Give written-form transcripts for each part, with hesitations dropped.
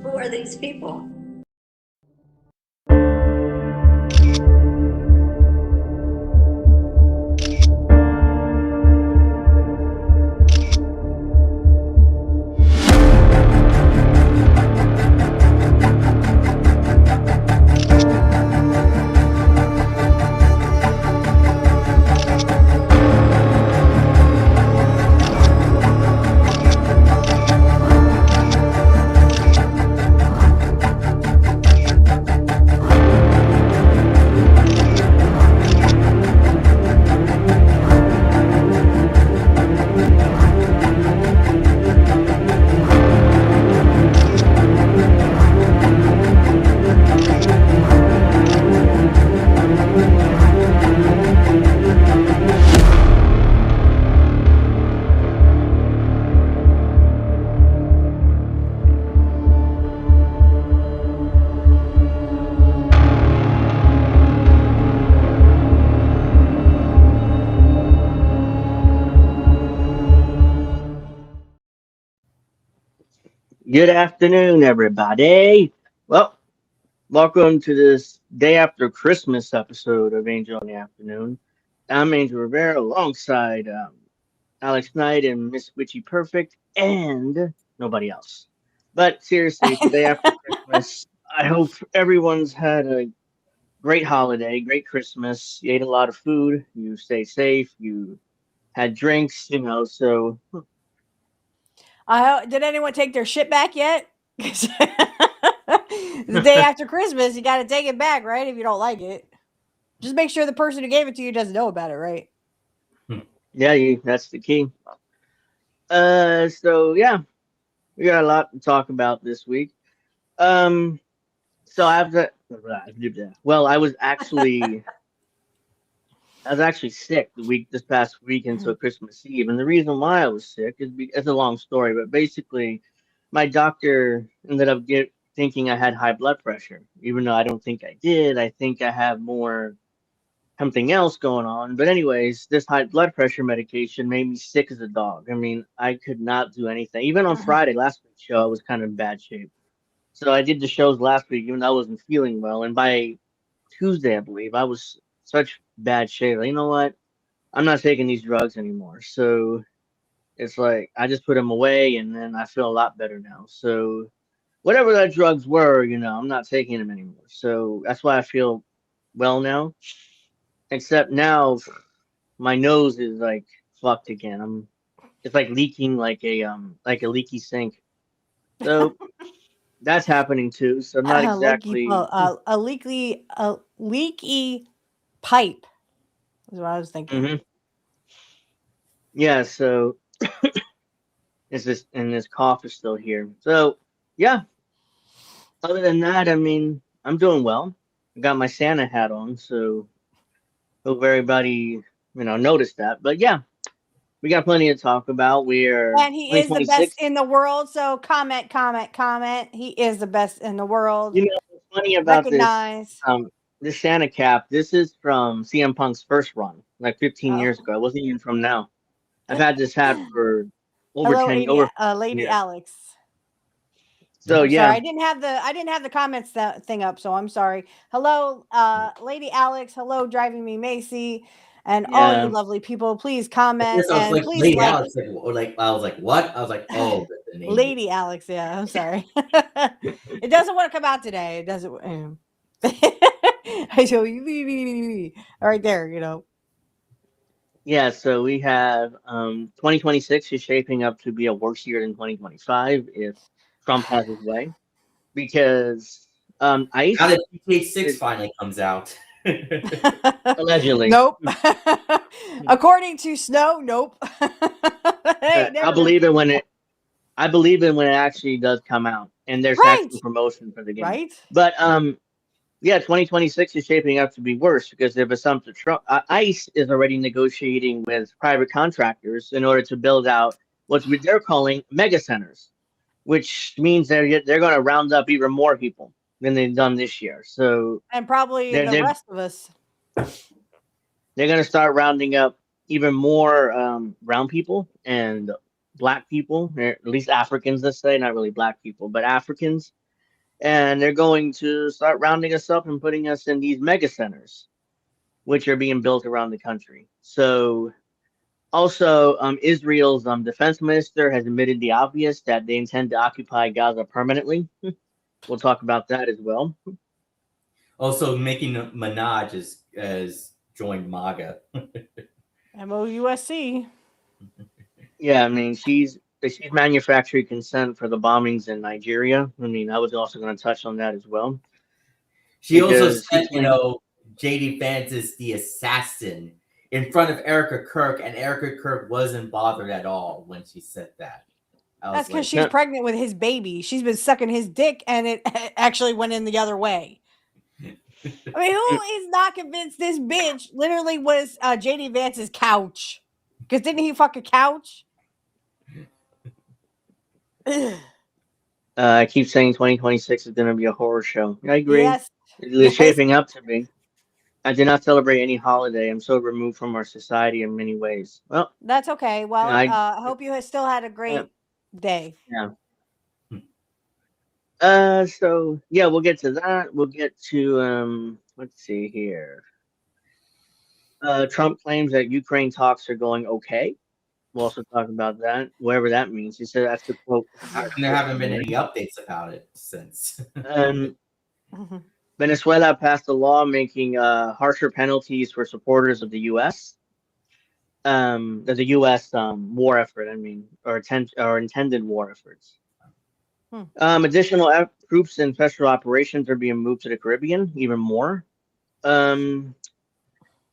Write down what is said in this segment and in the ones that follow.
Who are these people? Good afternoon, everybody. Well, welcome to this day after Christmas episode of Angel in the Afternoon. I'm Angel Rivera alongside Alex Knight and Miss Witchy Perfect and nobody else. But seriously, today after Christmas, I hope everyone's had a great holiday, great Christmas. You ate a lot of food, you stayed safe, you had drinks, so Did anyone take their shit back yet? 'Cause the day after Christmas, you got to take it back, right? If you don't like it, just make sure the person who gave it to you doesn't know about it, right? yeah, that's the key. So yeah, we got a lot to talk about this week. Um, so I have to. Well, I was actually sick this past week until Christmas Eve, and the reason why I was sick it's a long story, but basically, my doctor ended up thinking I had high blood pressure, even though I don't think I did. I think I have more something else going on. But anyways, this high blood pressure medication made me sick as a dog. I mean, I could not do anything. Even on Friday, last week's show, I was kind of in bad shape. So I did the shows last week, even though I wasn't feeling well. And by Tuesday, I believe, I was such bad shape. Like, you know what? I'm not taking these drugs anymore. So it's like I just put them away, and then I feel a lot better now. So whatever that drugs were, I'm not taking them anymore. So that's why I feel well now. Except now, my nose is like fucked again. It's like leaking like a leaky sink. So that's happening too. So I'm not exactly. A leaky pipe is what I was thinking. Hmm. Yeah. So this cough is still here. So yeah. Other than that, I mean, I'm doing well. I got my Santa hat on, so hope everybody noticed that. But yeah, we got plenty to talk about. We're And he is the best 2026. in the world. So comment, comment, comment. He is the best in the world. What's funny about Recognize. this Santa cap? This is from CM Punk's first run, like 15 Oh. years ago. It wasn't even from now. I've had this hat for over Hello, 10, over 15 Lady years. Alex. So I'm sorry, yeah, I didn't have the comments thing up, so I'm sorry. Hello, Lady Alex. Hello, Driving Me Macy, and all you yeah, lovely people. Please At comment first, I was and like, please Lady like Alex. Like, I was like, what? I was like, oh, the name. Lady Alex. Yeah, I'm sorry. It doesn't want to come out today. It doesn't. I show you right there. yeah. So we have 2026 is shaping up to be a worse year than 2025 if Trump has his way, because Now ICE that GTA 6 is finally comes out. allegedly. Nope. According to Snow, nope. Hey, I'll never been believe it when it. I believe it when it actually does come out and there's right. actual promotion for the game. Right. But yeah, 2026 is shaping up to be worse because if it's something Trump, ICE is already negotiating with private contractors in order to build out what they're calling mega centers, which means they're going to round up even more people than they've done this year. So And probably they're the they're rest of us. they're going to start rounding up even more brown people and black people, or at least Africans, let's say, not really black people, but Africans. And they're going to start rounding us up and putting us in these mega centers, which are being built around the country. So, also, Israel's defense minister has admitted the obvious that they intend to occupy Gaza permanently. We'll talk about that as well. Also, Nicki Minaj has joined MAGA. MOUSC. Yeah, I mean, she's manufacturing consent for the bombings in Nigeria. I mean, I was also going to touch on that as well She also because said, she's saying, JD Vance is the assassin in front of Erica Kirk, and Erica Kirk wasn't bothered at all when she said that. I That's was because like, she's pregnant with his baby. She's been sucking his dick, and it actually went in the other way. I mean, who is not convinced this bitch literally was JD Vance's couch? Because didn't he fuck a couch? I keep saying 2026 is going to be a horror show. I agree. Yes. It's Yes. shaping up to be. I do not celebrate any holiday. I'm so removed from our society in many ways. Well, That's okay. Well, I I hope you still had a yeah, great day. yeah. So yeah, we'll get to that. We'll get to let's see here. Trump claims that Ukraine talks are going okay. We'll also talk about that, whatever that means. He said that's the quote. how come there haven't been any updates about it since? Um, Venezuela passed a law making harsher penalties for supporters of the U.S. The U.S. War effort. I mean, or intended war efforts. Additional troops and special operations are being moved to the Caribbean even more. The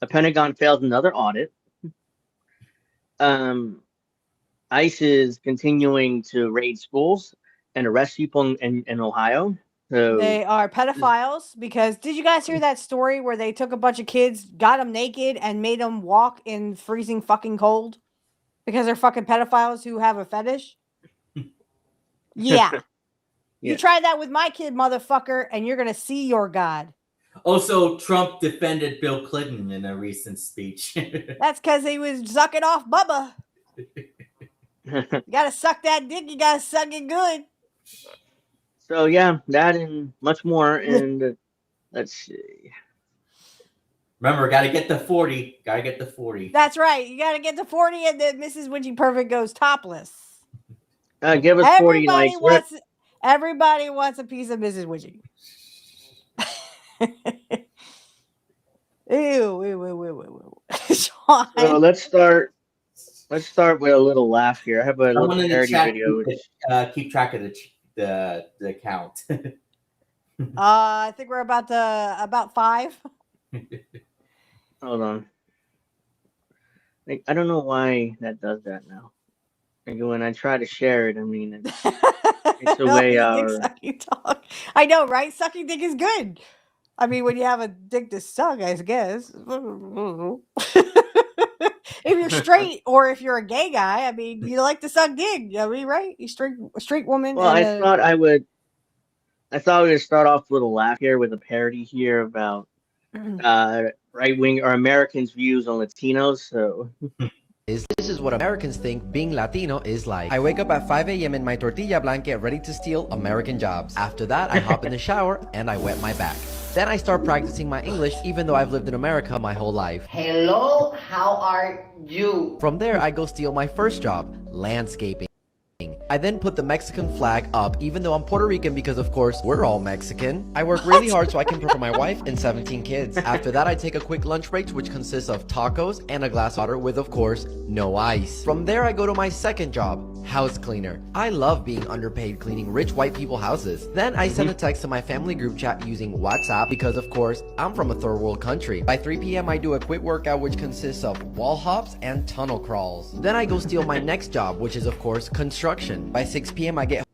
Pentagon failed another audit. Um, ICE is continuing to raid schools and arrest people in Ohio. So They are pedophiles because did you guys hear that story where they took a bunch of kids, got them naked, and made them walk in freezing fucking cold because they're fucking pedophiles who have a fetish? Yeah. yeah. You try that with my kid, motherfucker, and you're going to see your God. Also, Trump defended Bill Clinton in a recent speech. That's because he was sucking off Bubba. You got to suck that dick. You got to suck it good. So yeah, that and much more. And let's see. Remember, got to get the 40. Got to get the 40. That's right. You got to get to 40 and then Mrs. Witchy Perfect goes topless. Give us 40 likes. Everybody wants a piece of Mrs. Witchy. Ew. Sean. So let's start with a little laugh here. I have a little Someone in the parody chat video. keep track of the count. I think we're about 5. Hold on. Like, I don't know why that does that now. Like, when I try to share it, I mean, it's the All way this dick our. sucking talk. I know, right? Sucking dick is good. I mean, when you have a dick to suck, I guess. If you're straight or if you're a gay guy, I mean, you like to suck dick. I mean, right? You straight woman Well, and I a thought I would. I thought we would start off with a laugh here with a parody here about right wing or Americans' views on Latinos. So This is what Americans think being Latino is like. I wake up at 5 a.m. in my tortilla blanket ready to steal American jobs. After that, I hop in the shower and I wet my back. Then I start practicing my English even though I've lived in America my whole life. Hello, how are you? From there, I go steal my first job, landscaping. I then put the Mexican flag up even though I'm Puerto Rican because of course we're all Mexican. I work really hard so I can provide for my wife and 17 kids. After that I take a quick lunch break which consists of tacos and a glass of water with of course no ice. From there I go to my second job, house cleaner. I love being underpaid cleaning rich white people houses. Then I send a text to my family group chat using WhatsApp because of course I'm from a third world country. By 3 p.m. I do a quick workout which consists of wall hops and tunnel crawls. Then I go steal my next job which is of course construction. By 6 p.m. I get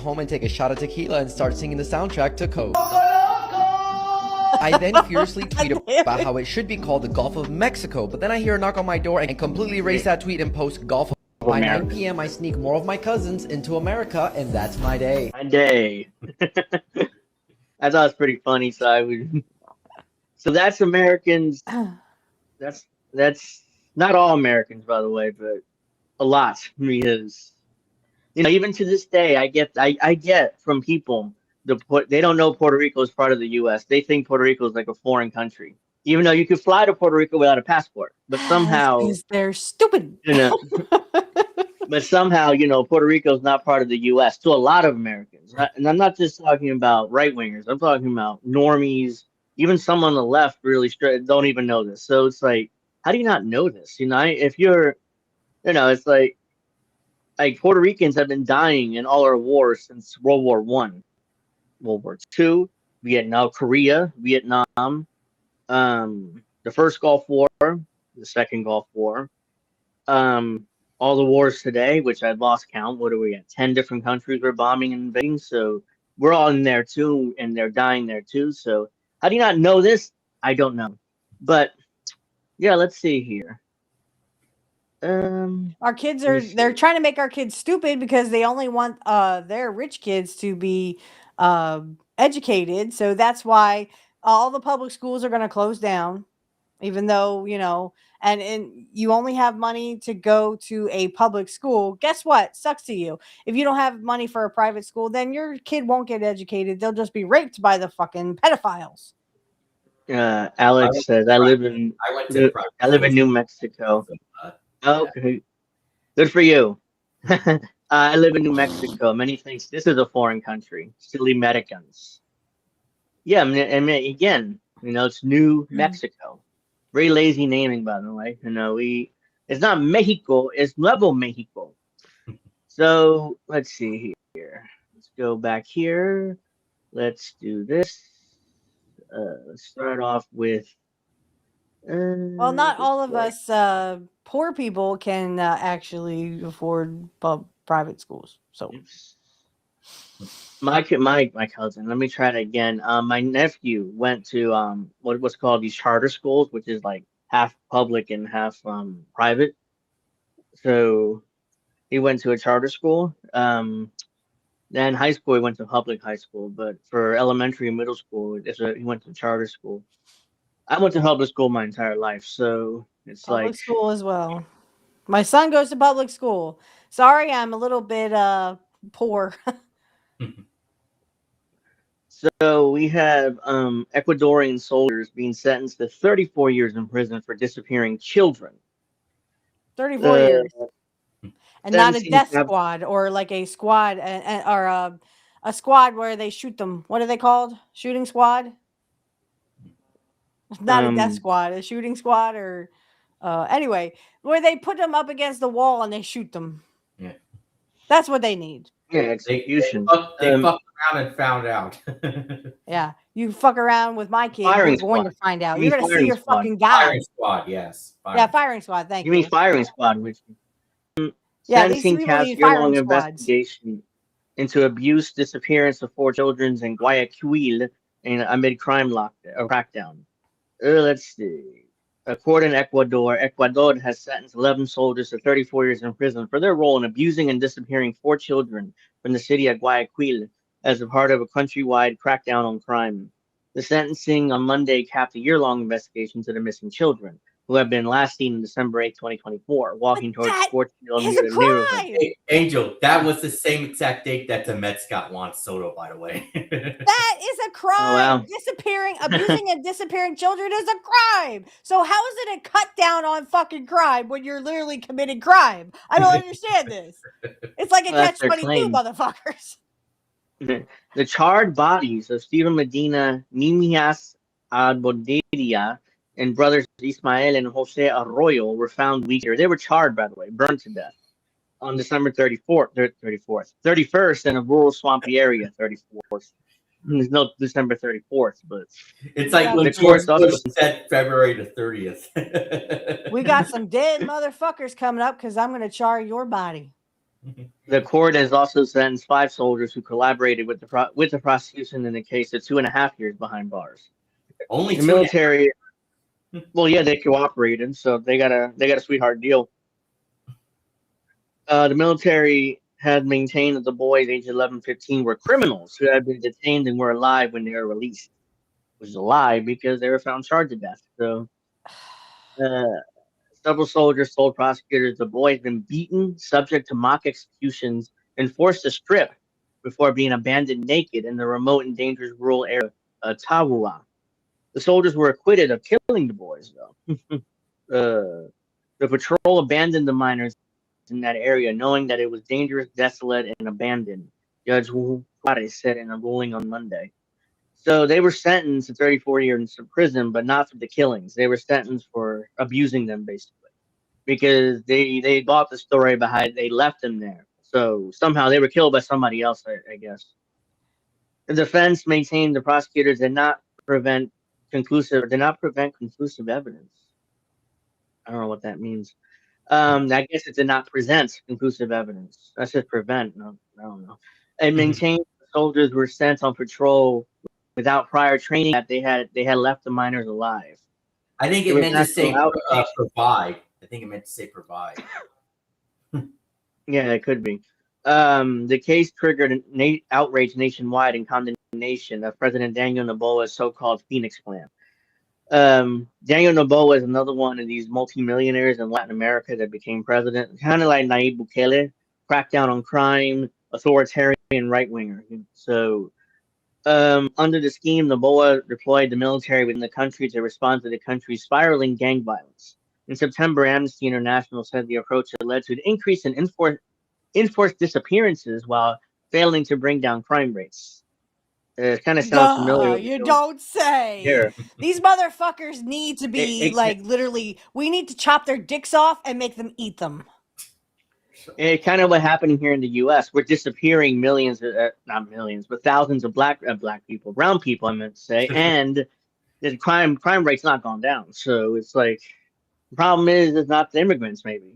home and take a shot of tequila and start singing the soundtrack to Coke. I then furiously tweet about how it should be called the Gulf of Mexico, but then I hear a knock on my door and completely erase that tweet and post Gulf of By 9 p.m. I sneak more of my cousins into America and that's my day. my day. I thought it was pretty funny, so I would. So that's Americans. That's not all Americans, by the way, but a lot because even to this day, I get from people they don't know Puerto Rico is part of the U.S. They think Puerto Rico is like a foreign country, even though you could fly to Puerto Rico without a passport. But somehow, because they're stupid. but somehow, Puerto Rico is not part of the U.S. to a lot of Americans, and I'm not just talking about right wingers. I'm talking about normies, even some on the left, really straight, don't even know this. So it's like, how do you not know this? If you're, it's like Puerto Ricans have been dying in all our wars since World War One, World War Two, Korea, Vietnam, the first Gulf War, the second Gulf War, all the wars today, which I've lost count. What are we at? 10 different countries we're bombing and invading. So we're all in there too, and they're dying there too. So how do you not know this? I don't know. But yeah, let's see here. Our kids they're trying to make our kids stupid because they only want their rich kids to be educated. So that's why all the public schools are going to close down, even though, and you only have money to go to a public school. Guess what? Sucks to you. If you don't have money for a private school, then your kid won't get educated. They'll just be raped by the fucking pedophiles. Alex says, I live in New Mexico. Okay, good for you. I live in New Mexico. Many thinks this is a foreign country. Silly Americans. Yeah, I mean, again, it's New Mexico. Very lazy naming, by the way. It's not Mexico, it's Nuevo Mexico. So let's see here. Let's go back here. Let's do this. Let's start off with. Well, not all of us poor people can actually afford private schools. So my cousin. Let me try it again. My nephew went to what's called these charter schools, which is like half public and half private. So he went to a charter school. Then high school he went to public high school, but for elementary and middle school, he went to charter school. I went to public school my entire life, so it's public like school as well. My son goes to public school. Sorry, I'm a little bit poor. So we have Ecuadorian soldiers being sentenced to 34 years in prison for disappearing children. 34 years. And not a death have- squad or like a squad or a squad where they shoot them. What are they called? Shooting squad? Not a death squad, a shooting squad or anyway, where they put them up against the wall and they shoot them. Yeah. That's what they need. Yeah, They execution. fucked around and found out. Yeah, you fuck around with my kid, Firing you're going squad. to find out. You You're mean going to see firing your squad. fucking God. Firing squad, yes. Yeah, firing squad. Thank You mean you. firing squad, which Yeah, these sentencing people caps need firing year-long squads. investigation into abuse, disappearance of 4 children in Guayaquil in amid crime crackdown. Let's see. A court in Ecuador has sentenced 11 soldiers to 34 years in prison for their role in abusing and disappearing 4 children from the city of Guayaquil as a part of a countrywide crackdown on crime. The sentencing on Monday capped a year-long investigation to the missing children, who have been last seen on December 8, 2024, walking towards That a sports field is near a the neighborhood. crime. Hey, Angel, that was the same exact date that the Mets got Juan Soto, by the way. That is a crime. Oh, wow. Abusing and disappearing children is a crime. So how is it a cut down on fucking crime when you're literally committing crime? I don't understand this. It's like a Well, that's their catch-22, claim. motherfuckers. The charred bodies of Stephen Medina, Nimias Alboderia, and brothers Ismael and Jose Arroyo were found weeks later. They were charred, by the way, burned to death on December 31st in a rural swampy area, 34th. There's no December 34th, but It's like when the George court's also Bush said February the 30th. We got some dead motherfuckers coming up because I'm going to char your body. the court has also sentenced 5 soldiers who collaborated with the prosecution in the case to 2.5 years behind bars. Only The 2.5. military, well, yeah, they cooperated, so they got a sweetheart deal. The military had maintained that the boys aged 11, 15 were criminals who had been detained and were alive when they were released, which is a lie because they were found charged to death. So, several soldiers told prosecutors the boy had been beaten, subject to mock executions, and forced to strip before being abandoned naked in the remote and dangerous rural area of Tawua. The soldiers were acquitted of killing the boys, though. The patrol abandoned the minors in that area, knowing that it was dangerous, desolate, and abandoned, Judge Juarez said in a ruling on Monday. So they were sentenced to 34 years in prison, but not for the killings. They were sentenced for abusing them, basically, because they bought the story behind they left them there. So somehow they were killed by somebody else, I guess. The defense maintained the prosecutors did not prevent conclusive evidence. I don't know what that means. I guess it did not present conclusive evidence. That's just prevent. No, I don't know. And maintained the soldiers were sent on patrol without prior training that they had left the miners alive. I think it meant to say provide. I think it meant to say provide. Yeah, it could be. The case triggered outrage nationwide and condemnation of President Daniel Noboa's so-called Phoenix Plan. Daniel Noboa is another one of these multimillionaires in Latin America that became president, kind of like Nayib Bukele, cracked down on crime, authoritarian right-winger. So, under the scheme, Noboa deployed the military within the country to respond to the country's spiraling gang violence. In September, Amnesty International said the approach had led to an increase in enforced disappearances while failing to bring down crime rates. It kind of sounds familiar. You don't say. Here. These motherfuckers need to be literally. We need to chop their dicks off and make them eat them. It's kind of what happened here in the U.S. We're disappearing millions, not millions, but thousands of black people, brown people, I meant to say, and the crime rate's not gone down. So it's like the problem is it's not the immigrants, maybe.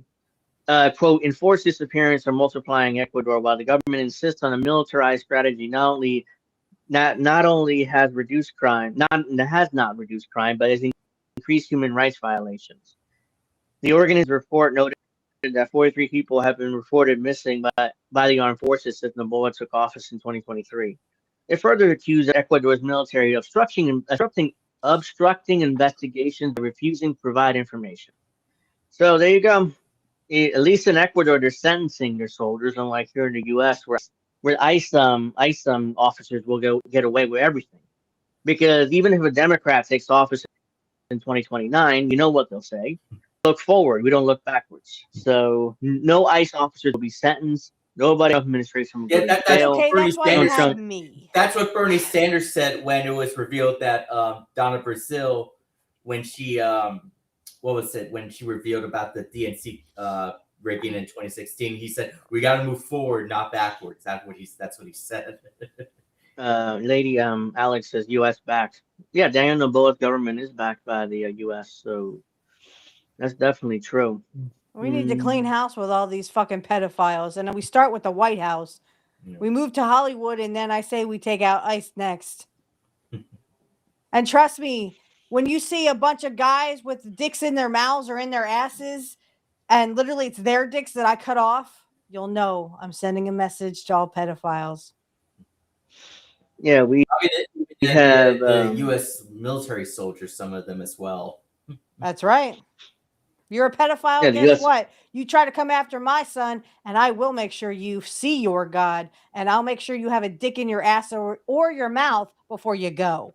Quote, enforced disappearance are multiplying Ecuador while the government insists on a militarized strategy not only has reduced crime, has not reduced crime, but has increased human rights violations. The organized report noted that 43 people have been reported missing by the armed forces since Noboa took office in 2023. It further accused Ecuador's military of obstructing investigations and refusing to provide information. So there you go. At least in Ecuador, they're sentencing their soldiers, unlike here in the U.S., where ICE officers will get away with everything. Because even if a Democrat takes office in 2029, you know what they'll say. Look forward. We don't look backwards. So no ICE officers will be sentenced. Nobody in the administration will go to jail. Okay, that's why you have me. That's what Bernie Sanders said when it was revealed that Donna Brazile, when she when she revealed about the DNC rigging in 2016. He said, "We got to move forward, not backwards." That's what he said. Lady Alex says U.S. backed. Yeah, Daniel Noboa's government is backed by the U.S., so that's definitely true. We need to clean house with all these fucking pedophiles, and then we start with the White House. Yeah. We move to Hollywood, and then I say we take out ICE next. And trust me, when you see a bunch of guys with dicks in their mouths or in their asses, and literally it's their dicks that I cut off, you'll know I'm sending a message to all pedophiles. Yeah, we have the U.S. military soldiers, some of them as well. That's right. You're a pedophile. Yeah, the Guess US what? You try to come after my son, and I will make sure you see your God, and I'll make sure you have a dick in your ass or your mouth before you go.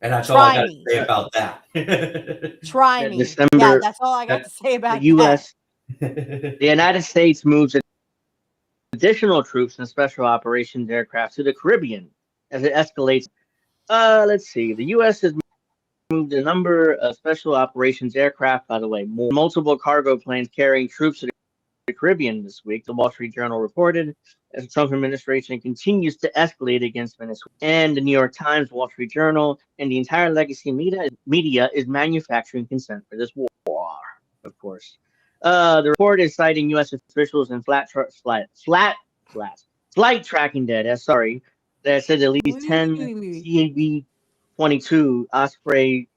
And that's all I got to say about that. Try me. December, yeah, that's all I got to say about the U.S. that. The United States moves additional troops and special operations aircraft to the Caribbean as it escalates. Let's see. The U.S. has moved a number of special operations aircraft, by the way, multiple cargo planes carrying troops to the Caribbean this week, the Wall Street Journal reported, as the Trump administration continues to escalate against Venezuela. And the New York Times, Wall Street Journal, and the entire legacy media is manufacturing consent for this war, of course. The report is citing U.S. officials and flight tracking data, that said at least 10 CAV-22 Osprey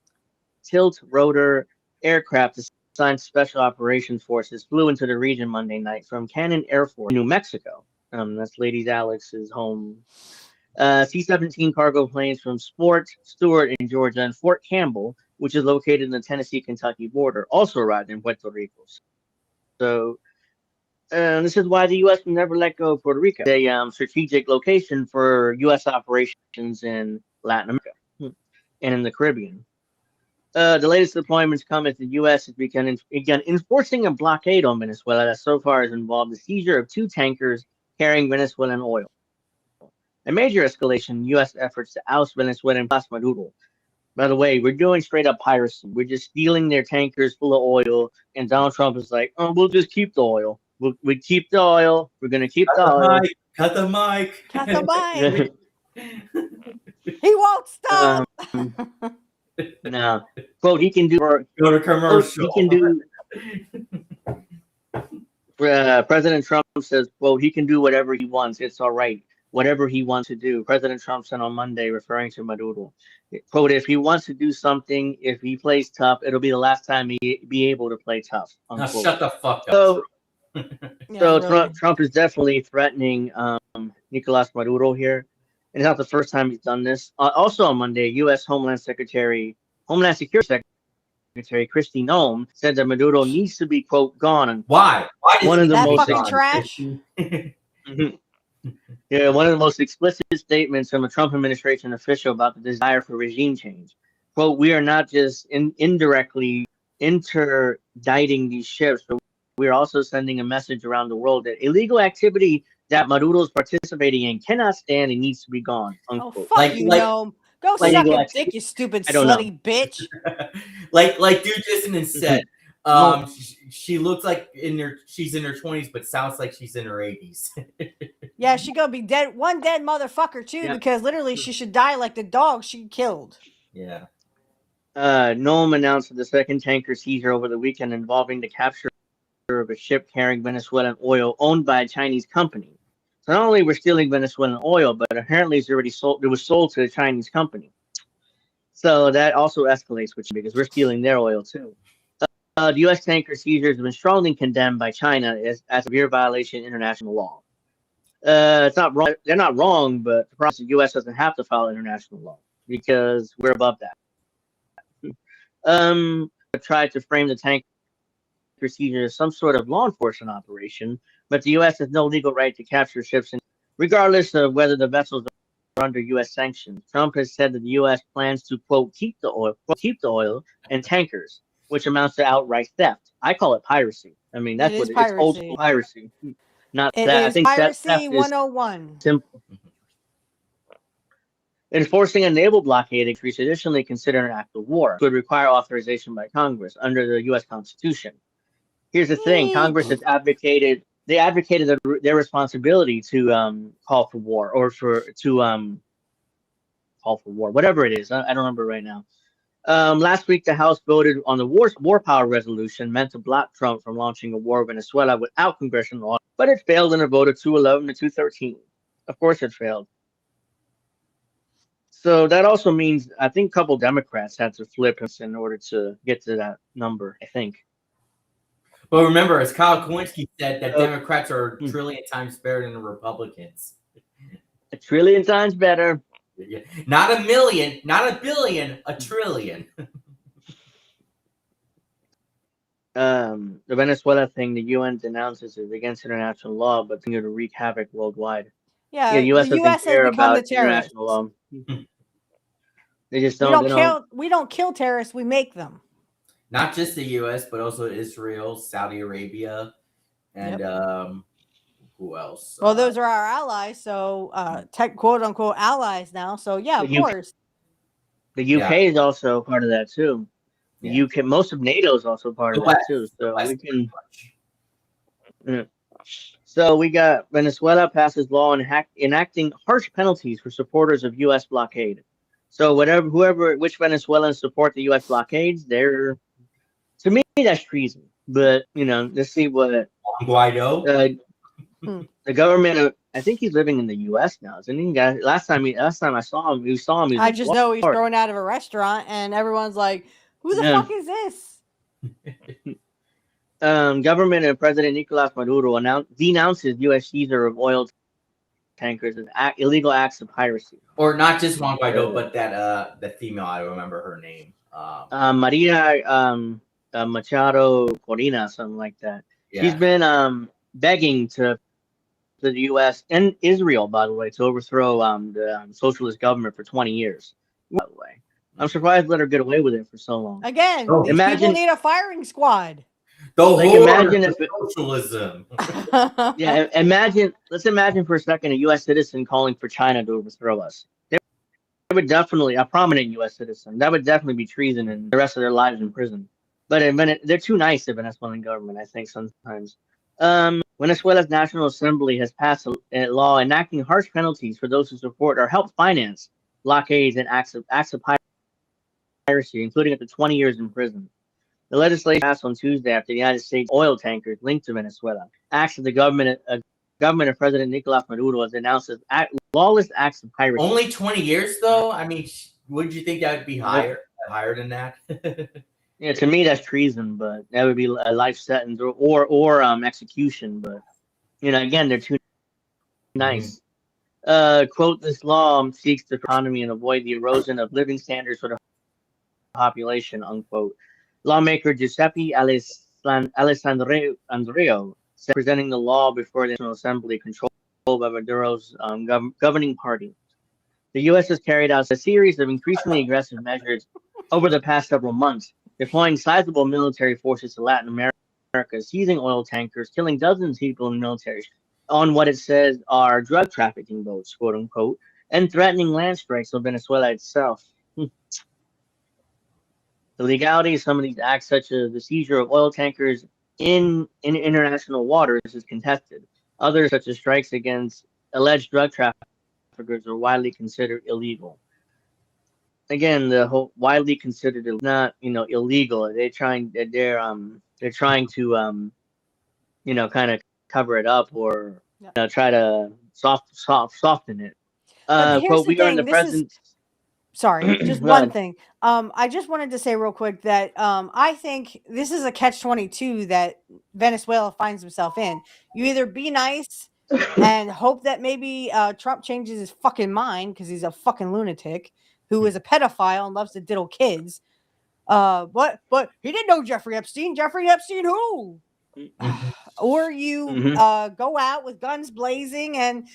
tilt rotor aircraft assigned to Special Operations Forces flew into the region Monday night from Cannon Air Force in New Mexico. That's Lady Alex's home. C-17 cargo planes from Stewart in Georgia and Fort Campbell, which is located in the Tennessee-Kentucky border, also arrived in Puerto Rico. So this is why the U.S. will never let go of Puerto Rico. It's a strategic location for U.S. operations in Latin America and in the Caribbean. The latest deployments come as the U.S. has begun enforcing a blockade on Venezuela that so far has involved the seizure of 2 tankers carrying Venezuelan oil. A major escalation in U.S. efforts to oust Venezuelan Nicolás Maduro. By the way, we're doing straight up piracy. We're just stealing their tankers full of oil, and Donald Trump is like, "Oh, we'll just keep the oil. We keep the oil. We're gonna keep the oil. Cut the mic. Cut the mic. He won't stop." No, quote, he can do. Go to commercial. Quote, he can do. President Trump says, quote, he can do whatever he wants. It's all right. Whatever he wants to do. President Trump said on Monday, referring to Maduro, quote, if he wants to do something, if he plays tough, it'll be the last time he be able to play tough. Now shut the fuck up. So, really. Trump is definitely threatening Nicolás Maduro here. And it's not the first time he's done this. Also on Monday, U.S. Homeland Security Secretary Kristi Noem said that Maduro needs to be, quote, gone. Why? Why one of the that most fucking trash? Yeah, one of the most explicit statements from a Trump administration official about the desire for regime change. Quote, we are not just indirectly interdicting these ships, but we are also sending a message around the world that illegal activity that Maduro is participating in cannot stand and needs to be gone. Unquote. Oh, fuck you, Noam. Go suck a dick, you stupid slutty bitch. like dude Dissident said, she looks like she's in her 20s, but sounds like she's in her 80s. Yeah, she gonna be dead. One dead motherfucker too, because literally she should die like the dog she killed. Yeah. Noam announced the second tanker seizure over the weekend involving the capture of a ship carrying Venezuelan oil owned by a Chinese company. So not only we're stealing Venezuelan oil, but apparently it's already sold. It was sold to a Chinese company. So that also escalates, because we're stealing their oil too. The U.S. tanker seizures have been strongly condemned by China as a severe violation of international law. It's not wrong. They're not wrong, but the problem is the U.S. doesn't have to follow international law because we're above that. Tried to frame the tanker seizure as some sort of law enforcement operation, but the U.S. has no legal right to capture ships, regardless of whether the vessels are under U.S. sanctions. Trump has said that the U.S. plans to, quote, keep the oil and tankers, which amounts to outright theft. I call it piracy. I mean, that's what it is. It's old school piracy. Not it that. Is I think piracy theft 101. Is simple. Enforcing a naval blockade is traditionally considered an act of war. It would require authorization by Congress under the U.S. Constitution. Here's the thing: Congress has advocated. They advocated their responsibility to call for war or call for war, whatever it is. I don't remember right now. Last week, the House voted on the war power resolution meant to block Trump from launching a war in Venezuela without congressional order, but it failed in a vote of 211 to 213. Of course, it failed. So that also means I think a couple Democrats had to flip in order to get to that number. I think. But remember, as Kyle Kowinski said, that Democrats are a trillion times better than the Republicans. A trillion times better. Not a million, not a billion, a trillion. The Venezuela thing, the UN denounces is against international law, but continue to wreak havoc worldwide. Yeah, the U.S. the U.S. doesn't care has become the about terrorists. international law. They just We don't. don't kill terrorists. We make them. Not just the U.S., but also Israel, Saudi Arabia, and who else? Well, those are our allies, so quote unquote allies now. So yeah, of course. The UK is also part of that too. The UK, most of NATO is also part of that too. So we can. So we got Venezuela passes law enacting harsh penalties for supporters of U.S. blockade. So which Venezuelans support the U.S. blockades, to me that's treason. But let's see what Guaido. The government. I think he's living in the U.S. now, isn't he? Last time I saw him, I just know he's thrown out of a restaurant, and everyone's like, "Who the fuck is this?" Government and President Nicolas Maduro denounces U.S. seizure of oil tankers as illegal acts of piracy. Or not just Juan Guaido, but that the female, I don't remember her name. Maria Machado Corina, something like that. Yeah. She's been begging to the U.S. and Israel, by the way, to overthrow the socialist government for 20 years. By the way, I'm surprised let her get away with it for so long. Again, these people need a firing squad. Imagine if socialism. Yeah, let's imagine for a second a U.S. citizen calling for China to overthrow us. They would definitely, a prominent U.S. citizen, that would definitely be treason and the rest of their lives in prison. But they're too nice, the Venezuelan government, I think, sometimes. Venezuela's National Assembly has passed a law enacting harsh penalties for those who support or help finance blockades and acts of piracy, including up to 20 years in prison. The legislation passed on Tuesday after the United States oil tankers linked to Venezuela. Acts of the government of President Nicolas Maduro has announced as lawless acts of piracy. Only 20 years, though? I mean, would you think that would be higher than that? Yeah, to me, that's treason, but that would be a life sentence or execution. But, again, they're too nice. Quote, this law seeks the economy and avoid the erosion of living standards for the population, unquote. Lawmaker Giuseppe Alessandro said, presenting the law before the National Assembly controlled by Maduro's governing party. The U.S. has carried out a series of increasingly aggressive measures over the past several months, deploying sizable military forces to Latin America, seizing oil tankers, killing dozens of people in the military on what it says are drug trafficking boats, quote unquote, and threatening land strikes on Venezuela itself. The legality of some of these acts, such as the seizure of oil tankers in international waters, is contested. Others, such as strikes against alleged drug traffickers, are widely considered illegal. Again, the whole widely considered not illegal. They're trying to kind of cover it up or try to soften it. Here's we are in the presence. Sorry, just one thing. I just wanted to say real quick that I think this is a catch-22 that Venezuela finds himself in. You either be nice and hope that maybe Trump changes his fucking mind because he's a fucking lunatic who is a pedophile and loves to diddle kids. But he didn't know Jeffrey Epstein. Jeffrey Epstein who? Or you go out with guns blazing and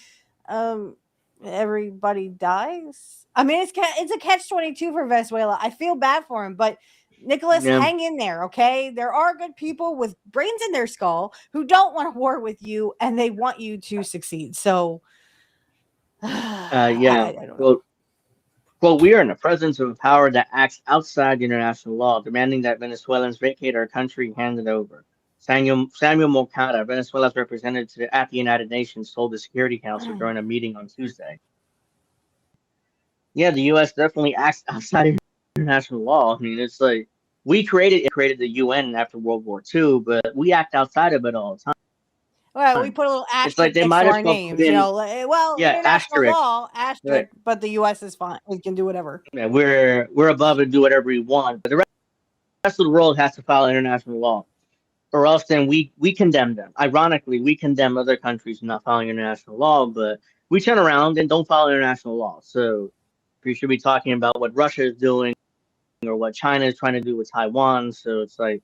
everybody dies. I mean, it's a catch-22 for Venezuela. I feel bad for him, but Nicholas, hang in there, okay? There are good people with brains in their skull who don't want to war with you, and they want you to succeed. So, I don't know. Well, we are in the presence of a power that acts outside international law, demanding that Venezuelans vacate our country and hand it over. Samuel Moncada, Venezuela's representative at the United Nations, told the Security Council during a meeting on Tuesday. Yeah, the U.S. definitely acts outside of international law. I mean, it's like we created the UN after World War II, but we act outside of it all the time. Well, we put a little It's like asterisk they next might to as our well names, put in, well, yeah, international asterisk. law, asterisk, Right. but the U.S. is fine. We can do whatever. Yeah, we're above and do whatever we want, but the rest of the world has to follow international law, or else then we condemn them. Ironically, we condemn other countries not following international law, but we turn around and don't follow international law. So we should be talking about what Russia is doing or what China is trying to do with Taiwan. So it's like,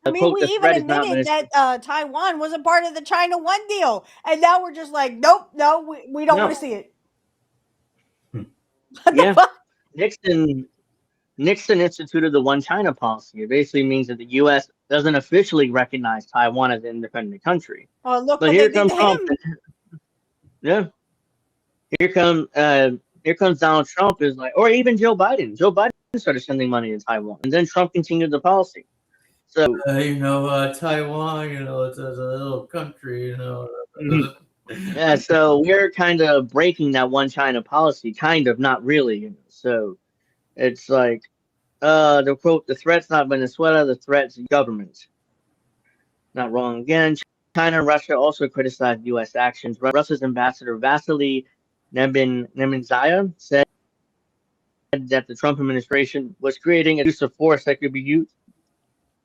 I mean, quote, we the even threat is not admitted that Taiwan was a part of the China One deal, and now we're just like, nope, no, we don't want to see it. What the fuck? Nixon instituted the One China policy. It basically means that the U.S. doesn't officially recognize Taiwan as an independent country. Oh, look But what here they did comes to Trump. him. Yeah. Here comes Donald Trump is like, or even Joe Biden. Joe Biden started sending money to Taiwan, and then Trump continued the policy. So Taiwan, it's a little country, yeah, so we're kind of breaking that One China policy, kind of, not really. So it's like, the quote, the threat's not Venezuela, the threat's government. Not wrong again. China and Russia also criticized U.S. actions. Russia's ambassador Vasily Nebenzaeva said that the Trump administration was creating a use of force that could be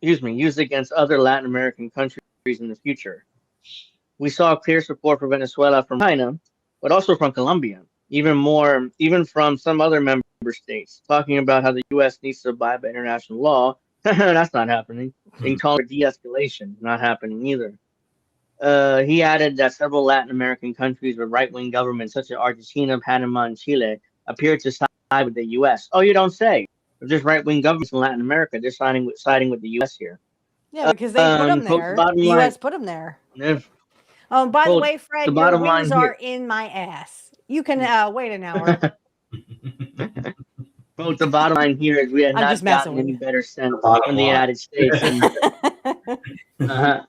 used against other Latin American countries in the future. We saw clear support for Venezuela from China, but also from Colombia, even from some other member states, talking about how the U.S. needs to abide by international law. That's not happening. And calling for de-escalation, not happening either. He added that several Latin American countries with right-wing governments, such as Argentina, Panama, and Chile, appear to side with the U.S. Oh, you don't say. If there's right-wing governments in Latin America, they're siding with the U.S. here. Yeah, because they put them there. The U.S. put them there. By the way, Fred, your wings are in my ass. You can wait an hour. Well, the bottom line here is we have not gotten any better sense from the United States. The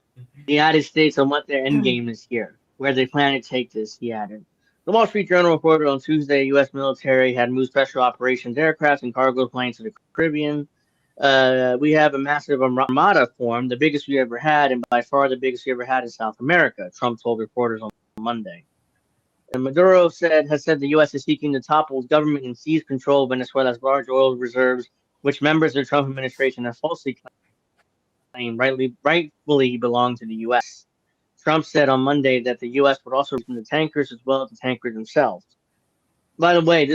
United States on what their end game is here, where they plan to take this, he added. The Wall Street Journal reported on Tuesday U.S. military had moved special operations aircraft and cargo planes to the Caribbean. We have a massive armada formed, the biggest we ever had, and by far the biggest we ever had in South America, Trump told reporters on Monday. And Maduro has said the U.S. is seeking to topple his government and seize control of Venezuela's large oil reserves, which members of the Trump administration have falsely claimed rightfully belong to the U.S. Trump said on Monday that the U.S. would also return the tankers as well as the tankers themselves. By the way,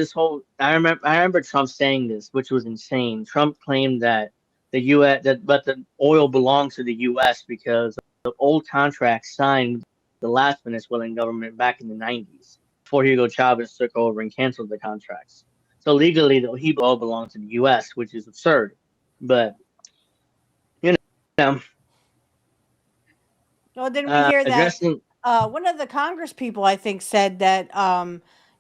I remember Trump saying this, which was insane. Trump claimed that but the oil belongs to the U.S. because of old contracts signed with the last Venezuelan government back in the 90s, before Hugo Chavez took over and canceled the contracts. So legally, the oil belongs to the U.S., which is absurd. But well, didn't we hear that? One of the Congress people, I think, said that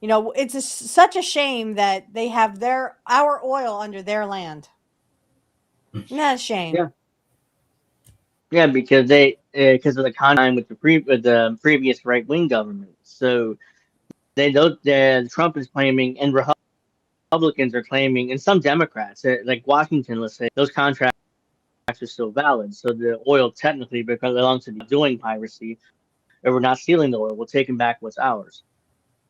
it's such a shame that they have our oil under their land. Isn't that a shame? Yeah, because because of the contract with the previous right wing government. So Trump is claiming, and Republicans are claiming, and some Democrats, like Washington, let's say, those contracts are still valid. So the oil technically, because it belongs to doing piracy, or we're not stealing the oil, we're taking back what's ours.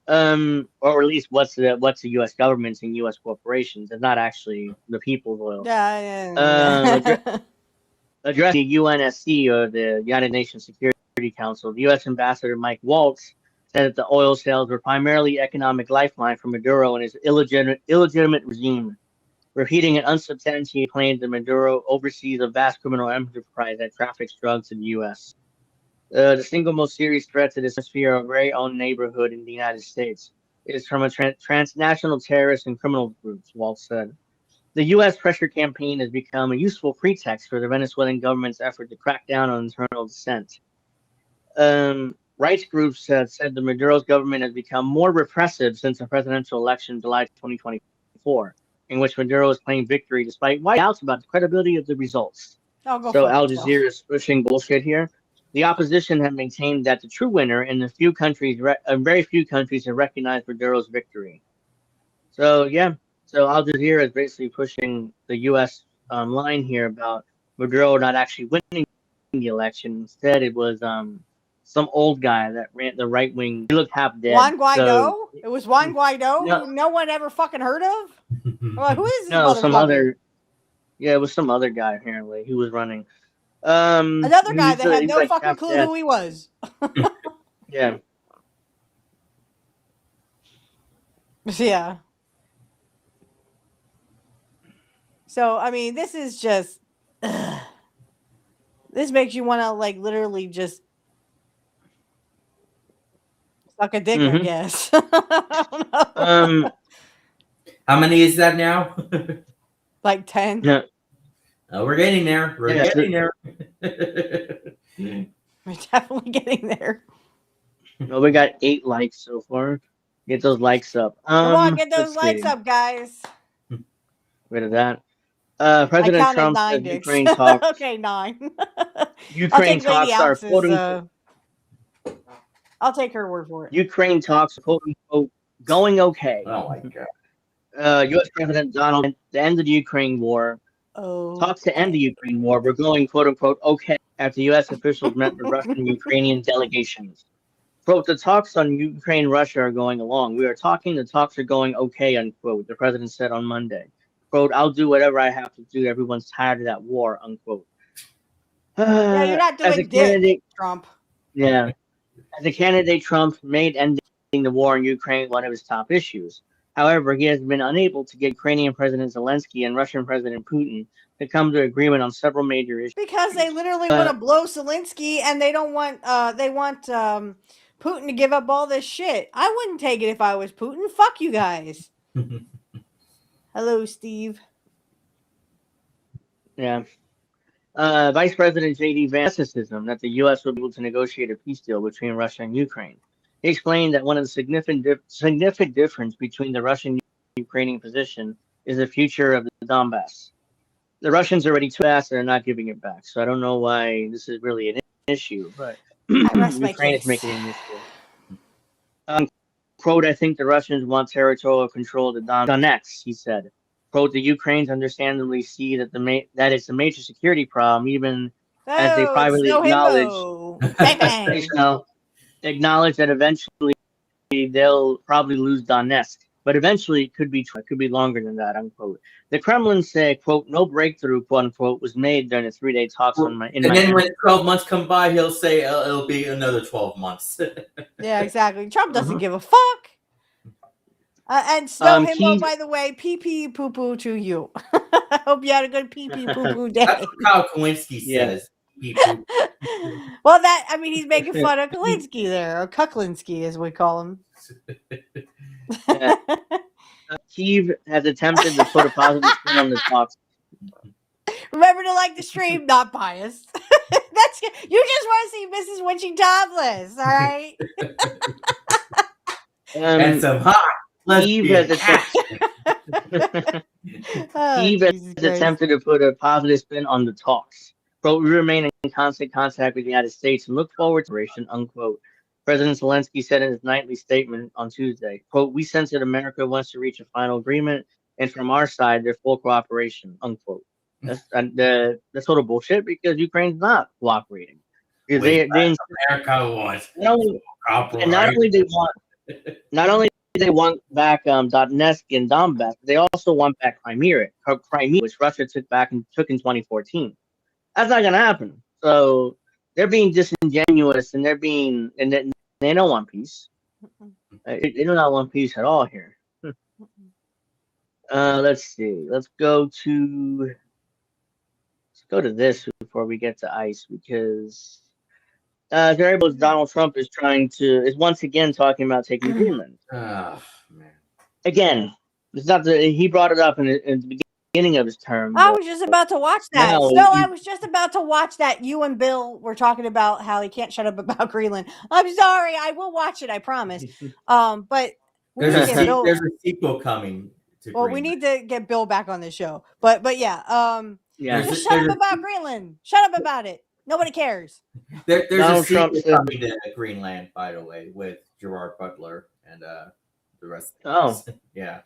Or at least what's the U.S. governments and U.S. corporations, and not actually the people's oil. Addressing the UNSC, or the United Nations Security Council, the U.S. Ambassador Mike Waltz said that the oil sales were primarily economic lifeline for Maduro and his illegitimate regime, repeating an unsubstantiated claim that Maduro oversees a vast criminal enterprise that traffics drugs in the U.S. The single most serious threat to this sphere of our very own neighborhood in the United States is from a transnational terrorist and criminal groups, Waltz said. The U.S. pressure campaign has become a useful pretext for the Venezuelan government's effort to crack down on internal dissent. Rights groups have said that Maduro's government has become more repressive since the presidential election in July 2024, in which Maduro has claimed victory despite wide doubts about the credibility of the results. Oh, go So fuck Al yourself. Jazeera is pushing bullshit here. The opposition have maintained that the true winner in very few countries have recognized Maduro's victory. So yeah, so Al Jazeera is basically pushing the U.S. Line here about Maduro not actually winning the election. Instead, it was some old guy that ran the right wing. He looked half dead. Juan Guaido? It was Juan Guaido, No, who no one ever fucking heard of? I'm like, who is this no, some motherfucker? other. Yeah, it was some other guy apparently who was running. Another guy that had he's no like fucking half clue dead. who he was. Yeah. Yeah. So, I mean, this is just. This makes you want to, like, literally just suck a dick, I Mhm. guess. I don't know. How many is that now? Like 10. Yeah. Oh, we're getting there. We're Yeah, getting there. We're definitely getting there. Well, we got 8 likes so far. Get those likes up. Come on, get those Let's likes see. up, guys. Rid of that. I President counted Trump 9 says dicks. Ukraine talks. Okay, 9. Ukraine I'll take Lady talks are Ounce's. quote I'll take her word for it. Ukraine talks quote unquote going okay. Oh my god. U.S. President Donald Trump, the end of the Ukraine war. Oh. Talks to end the Ukraine war. We're going quote unquote okay after U.S. officials met with Russian and Ukrainian delegations. Quote, the talks on Ukraine Russia are going along. We are talking, the talks are going okay, unquote, the president said on Monday. Quote, I'll do whatever I have to do. Everyone's tired of that war, unquote. Yeah, you're not As a doing candidate, dick, Trump. yeah. As a candidate, Trump made ending the war in Ukraine one of his top issues. However, he has been unable to get Ukrainian President Zelensky and Russian President Putin to come to agreement on several major issues. Because they literally want to blow Zelensky and they don't want they want Putin to give up all this shit. I wouldn't take it if I was Putin. Fuck you guys. Hello, Steve. Yeah. Vice President J.D. Vance that the U.S. will be able to negotiate a peace deal between Russia and Ukraine. He explained that one of the significant difference between the Russian and Ukrainian position is the future of the Donbass. The Russians are already too fast and are not giving it back. So I don't know why this is really an issue, but Ukraine is making it an issue. Quote, I think the Russians want territorial control of the Donetsk, he said. Quote, the Ukrainians understandably see that that it's a major security problem, even as they privately acknowledge that eventually they'll probably lose Donetsk. But eventually it could be longer than that, unquote. The Kremlin said, quote, no breakthrough, quote unquote, was made during the 3-day talks then when 12 months come by, he'll say it'll be another 12 months. Yeah, exactly. Trump doesn't give a fuck. And Snow Himbo, by the way, pee pee poo poo to you. I hope you had a good pee pee poo poo day. That's what Kyle Kowinski says. Well, he's making fun of Kalinsky there, or Kuklinski as we call him. Kyiv has attempted to put a positive spin on the talks. Remember to like the stream, not biased. You just want to see Mrs. Witchy topless, all right? And some hot. Kyiv has attempted to put a positive spin on the talks. Quote, we remain in constant contact with the United States and look forward to operation, unquote. President Zelensky said in his nightly statement on Tuesday, quote, we sense that America wants to reach a final agreement, and from our side, there's full cooperation, unquote. That's total bullshit because Ukraine's not cooperating. America wants not only they want back Donetsk and Donbass, they also want back Crimea, which Russia took in 2014. That's not gonna happen. So they're being disingenuous, and they don't want peace. They do not want peace at all here. Let's see. Let's go to this before we get to ICE, because Donald Trump is once again talking about taking Greenland. Oh, man. Again, it's not he brought it up in the beginning of his term. I was just about to watch that. I was just about to watch that. You and Bill were talking about how he can't shut up about Greenland. I'm sorry. I will watch it. I promise. But there's a sequel coming. We need to get Bill back on the show. But yeah. Yeah. Just shut up about Greenland. Shut up about it. Nobody cares. There's Donald a Trump sequel said- coming to Greenland, by the way, with Gerard Butler and the rest. Oh. Yeah.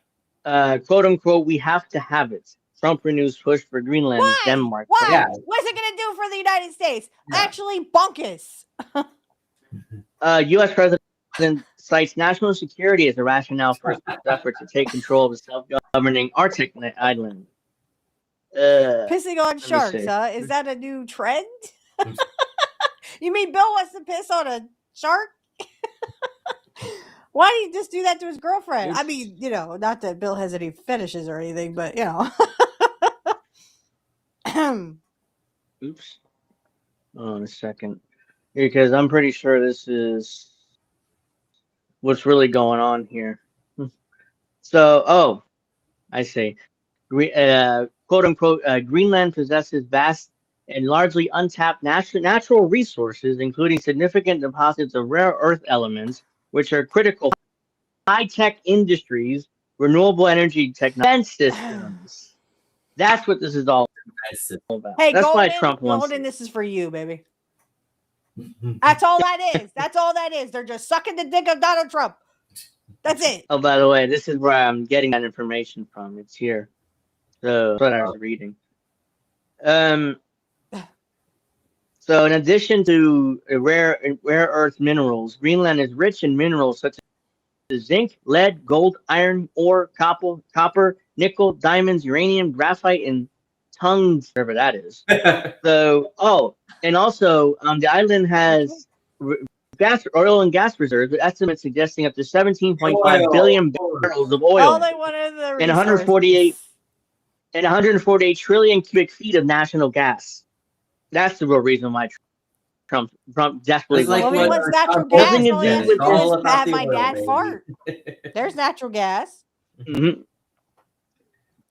Quote unquote, we have to have it. Trump renews push for Greenland as Why? Denmark. Why? Yeah. What's it going to do for the United States? Yeah. Actually, bunkus. U.S. President cites national security as a rationale for his effort to take control of the self-governing Arctic island. Pissing on me sharks, see. huh? Is that a new trend? You mean Bill wants to piss on a shark? Why do you just do that to his girlfriend? I mean, not that Bill has any fetishes or anything, but Oops. Hold on a second. Because I'm pretty sure this is what's really going on here. So, I see. Quote unquote, Greenland possesses vast and largely untapped natural resources, including significant deposits of rare earth elements, which are critical for high-tech industries, renewable energy technology, systems. That's what this is all about. Hey, That's why Golden, Trump wants Golden, it. this is for you, baby. That's all that is. That's all that is. They're just sucking the dick of Donald Trump. That's it. Oh, by the way, this is where I'm getting that information from. It's here. So that's what I was reading. So in addition to rare earth minerals, Greenland is rich in minerals such as zinc, lead, gold, iron, ore, copper, nickel, diamonds, uranium, graphite, and tons, whatever that is. So, and also the island has oil and gas reserves, with estimates suggesting up to 17.5 billion barrels of oil All they wanted the and 148 trillion cubic feet of national gas. That's the real reason why Trump desperately It's like Well, what what's natural Trump gas? doesn't All he has agree to with do all is about have the my oil, dad baby. fart. There's natural gas. Mm-hmm.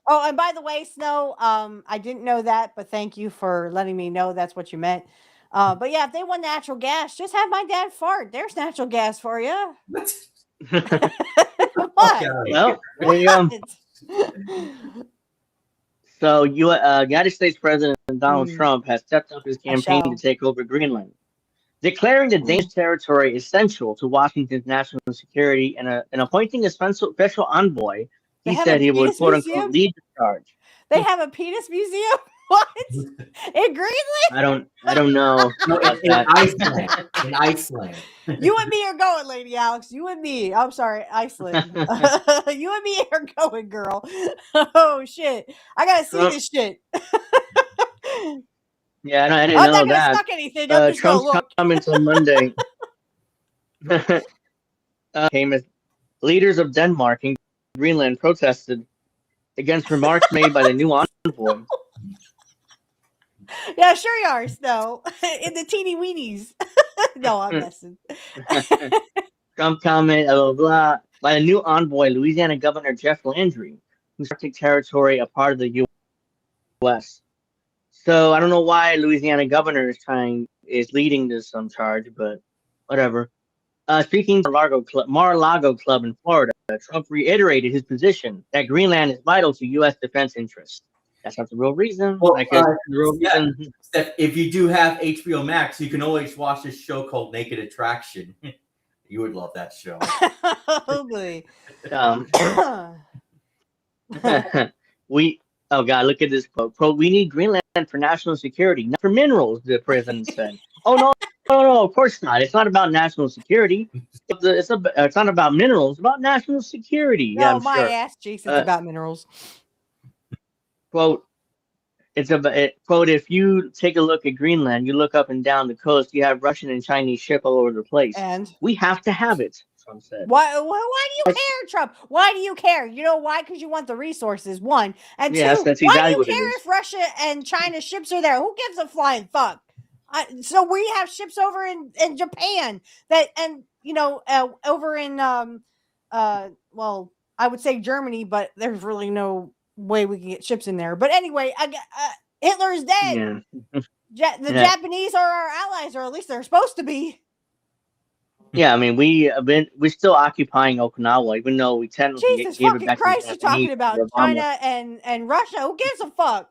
Oh, and by the way, Snow, I didn't know that, but thank you for letting me know that's what you meant. But yeah, if they want natural gas, just have my dad fart. There's natural gas for you. What? Well, there you go. So, United States President Donald Trump has stepped up his campaign to take over Greenland, declaring the Danish territory essential to Washington's national security and appointing a special envoy. He said he would, quote unquote, lead the charge. They have a penis museum? What? In Greenland? I don't know. No, in Iceland. In Iceland. You and me are going, Lady Alex. You and me. I'm sorry, Iceland. You and me are going, girl. Oh shit! I gotta see this shit. Yeah, I didn't I'm know not gonna that. suck anything. I'm just gonna Trump's look. comments on Monday came as leaders of Denmark and Greenland protested against remarks made by the new envoy. Yeah, sure you are, Snow. In the teeny weenies. No, I'm messing. Trump comment, blah, blah, blah, by the new envoy, Louisiana Governor Jeff Landry, whose Arctic territory a part of the U.S. So I don't know why Louisiana governor is leading this charge, but whatever. Speaking to Mar-a-Lago Club in Florida, Trump reiterated his position that Greenland is vital to U.S. defense interests. That's not the real reason. Well, the real reason. If you do have HBO Max, you can always watch this show called Naked Attraction. You would love that show. Probably. Oh God, look at this quote. Quote, we need Greenland for national security, not for minerals, the president said. Oh, no, of course not. It's not about national security. It's not about minerals. It's about national security. No, Yeah, I'm my sure. ass cheeks. It's about minerals. Quote, quote, if you take a look at Greenland, you look up and down the coast, you have Russian and Chinese ship all over the place. And we have to have it, Trump said. Why do you care, Trump? Why do you care? You know why? Because you want the resources, one. And Yes, two, that's why exactly do what you it care is. if Russia and China ships are there? Who gives a flying fuck? So we have ships over in Japan that, and over in well, I would say Germany, but there's really no way we can get ships in there. But anyway, Hitler is dead. Yeah. The Japanese are our allies, or at least they're supposed to be. Yeah, I mean, we're still occupying Okinawa, even though we technically Jesus gave it fucking back Christ, to the you're talking Japanese about for Obama. China and Russia. Who gives a fuck?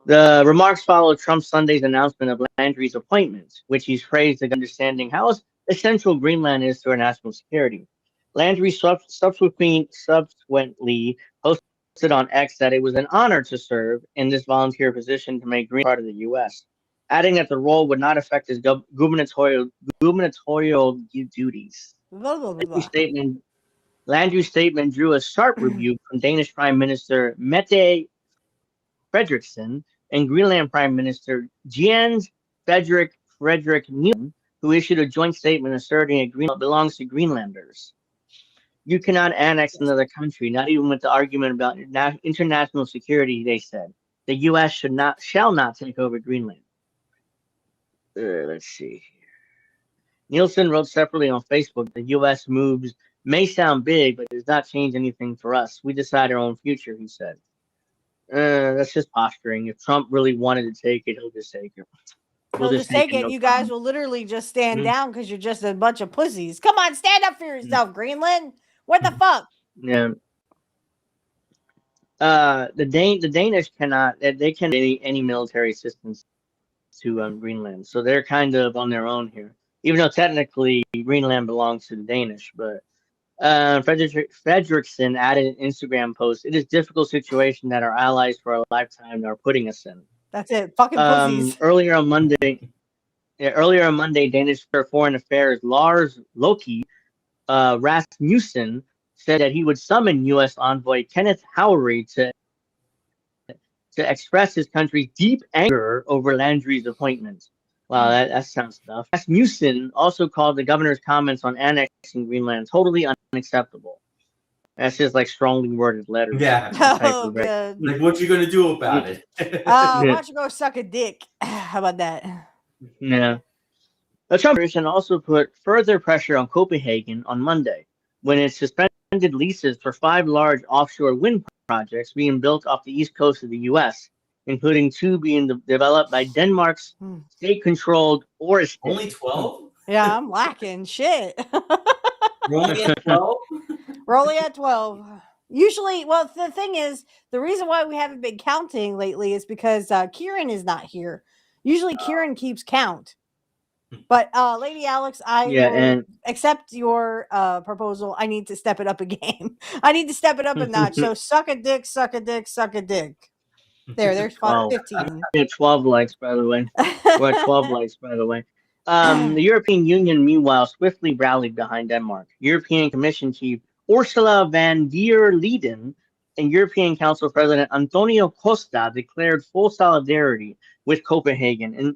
The remarks followed Trump Sunday's announcement of Landry's appointment, which he's phrased as understanding how essential Greenland is to our national security. Landry subsequently posted on X that it was an honor to serve in this volunteer position to make Greenland part of the U.S., adding that the role would not affect his gubernatorial duties. Blah, blah, blah, blah. Landry's statement drew a sharp rebuke from Danish Prime Minister Mette Frederiksen and Greenland Prime Minister Jens Frederick Nielsen, who issued a joint statement asserting that Greenland belongs to Greenlanders. You cannot annex another country, not even with the argument about international security, they said. The U.S. shall not take over Greenland. Let's see here. Nielsen wrote separately on Facebook, the U.S. moves may sound big, but does not change anything for us. We decide our own future, he said. That's just posturing. If Trump really wanted to take it, he'll just take it. He'll just take it. no You guys problem. will literally just stand Mhm. down because you're just a bunch of pussies. Come on, stand up for yourself, Greenland. What the fuck? Yeah. The Danish cannot. They can't any military assistance to Greenland, so they're kind of on their own here. Even though technically Greenland belongs to the Danish, but Frederickson added an Instagram post. It is a difficult situation that our allies for a lifetime are putting us in. That's it. Fucking pussies. Earlier on Monday, Danish Foreign Affairs Lars Loki Rasmussen said that he would summon U.S. envoy Kenneth Houry to express his country's deep anger over Landry's appointment. Wow, that sounds tough. Rasmussen also called the governor's comments on annexing Greenland totally unacceptable. That's just like strongly worded letters. Yeah. Oh, good. Like, what you gonna do about it? Why don't you go suck a dick? How about that? Yeah. The Trump administration also put further pressure on Copenhagen on Monday when it suspended leases for 5 large offshore wind projects being built off the east coast of the U.S., including 2 being developed by Denmark's state-controlled Ørsted. Only 12? Yeah, I'm lacking. Shit. We're only at 12? We're only at 12. Usually, well, the thing is, the reason why we haven't been counting lately is because Kieran is not here. Usually, Kieran keeps count. But Lady Alex, I will accept your proposal. I need to step it up a game. I need to step it up a notch. So suck a dick, suck a dick, suck a dick. There's 15. We have 12 likes, by the way. We're at 12 likes, by the way. The European Union, meanwhile, swiftly rallied behind Denmark. European Commission Chief Ursula von der Leyen and European Council President Antonio Costa declared full solidarity with Copenhagen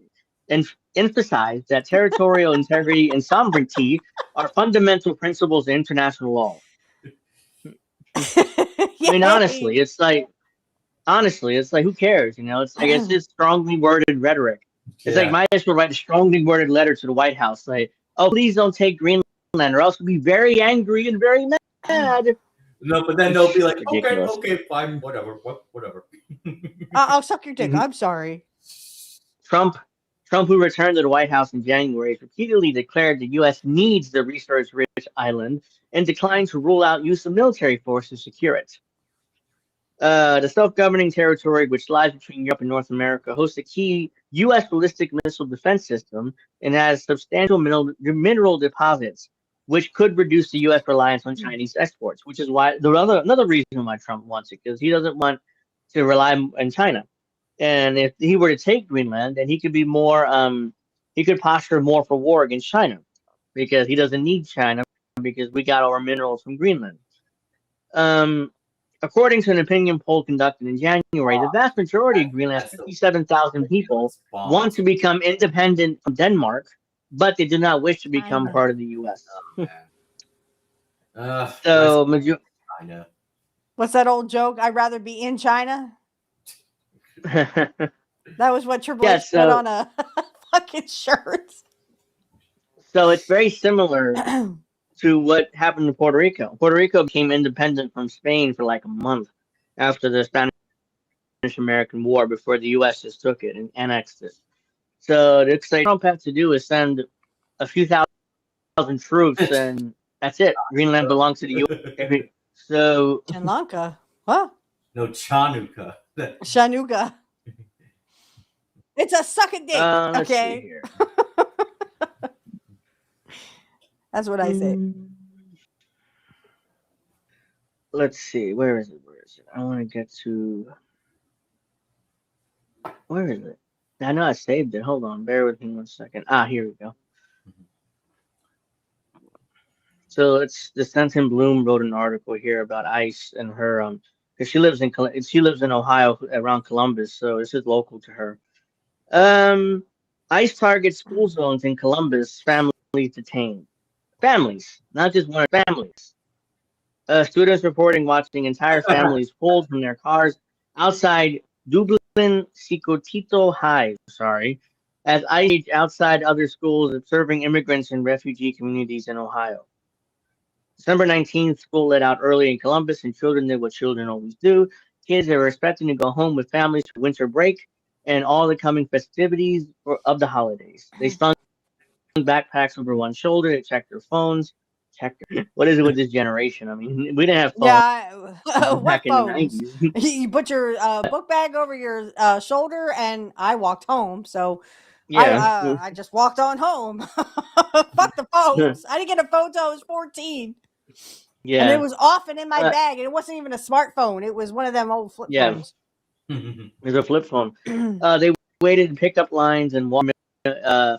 and emphasized that territorial integrity and sovereignty are fundamental principles of international law. I mean, honestly, it's like, who cares? You know, I guess it's strongly worded rhetoric. It's like might as well write a strongly worded letter to the White House, like, "Oh, please don't take Greenland, or else we'll be very angry and very mad." No, but then they'll be like, Ridiculous. okay, fine, whatever. I'll suck your dick. I'm sorry. Trump, who returned to the White House in January, repeatedly declared the U.S. needs the resource-rich island and declined to rule out use of military force to secure it. The self-governing territory, which lies between Europe and North America, hosts a key U.S. ballistic missile defense system and has substantial mineral deposits, which could reduce the U.S. reliance on Chinese exports, which is why another reason why Trump wants it, because he doesn't want to rely on China. And if he were to take Greenland, then he could be more, he could posture more for war against China, because he doesn't need China because we got our minerals from Greenland. According to an opinion poll conducted in January, the vast majority of Greenland's 57,000 people want to become independent from Denmark, but they do not wish to become part of the U.S. China. What's that old joke? I'd rather be in China. That was what Triple H put on a fucking shirt. So it's very similar to what happened in Puerto Rico. Puerto Rico became independent from Spain for like a month after the Spanish-American War, before the U.S. just took it and annexed it. So the thing Trump had to do is send a few thousand troops, and that's it. Greenland belongs to the U.S. So Sri Lanka, huh? No, Chanuka. Shanuka. It's a suck a dick. Let's see Okay, here. that's what I say. Let's see. Where is it? I want to get to. Where is it? I know I saved it. Hold on. Bear with me 1 second. Here we go. So it's the Stenton Bloom wrote an article here about ICE and her because she lives in Ohio around Columbus, so this is local to her. ICE targets school zones in Columbus. Families detained. Families, not just one. Families. Students reporting watching entire families pulled from their cars outside Dublin Secotito High. As ICE outside other schools observing immigrants and refugee communities in Ohio. December 19th, school let out early in Columbus, and children did what children always do. Kids are expecting to go home with families for winter break and all the coming festivities of the holidays. They slung backpacks over one shoulder. They checked their phones. What is it with this generation? I mean, we didn't have phones What back in the phones? 90s. You put your book bag over your shoulder, and I walked home. So Yeah. I just walked on home. Fuck the phones. I didn't get a phone till I was 14. Yeah. And it was often in my bag, and it wasn't even a smartphone. It was one of them old flip phones. It was a flip phone. They waited in pickup lines and walked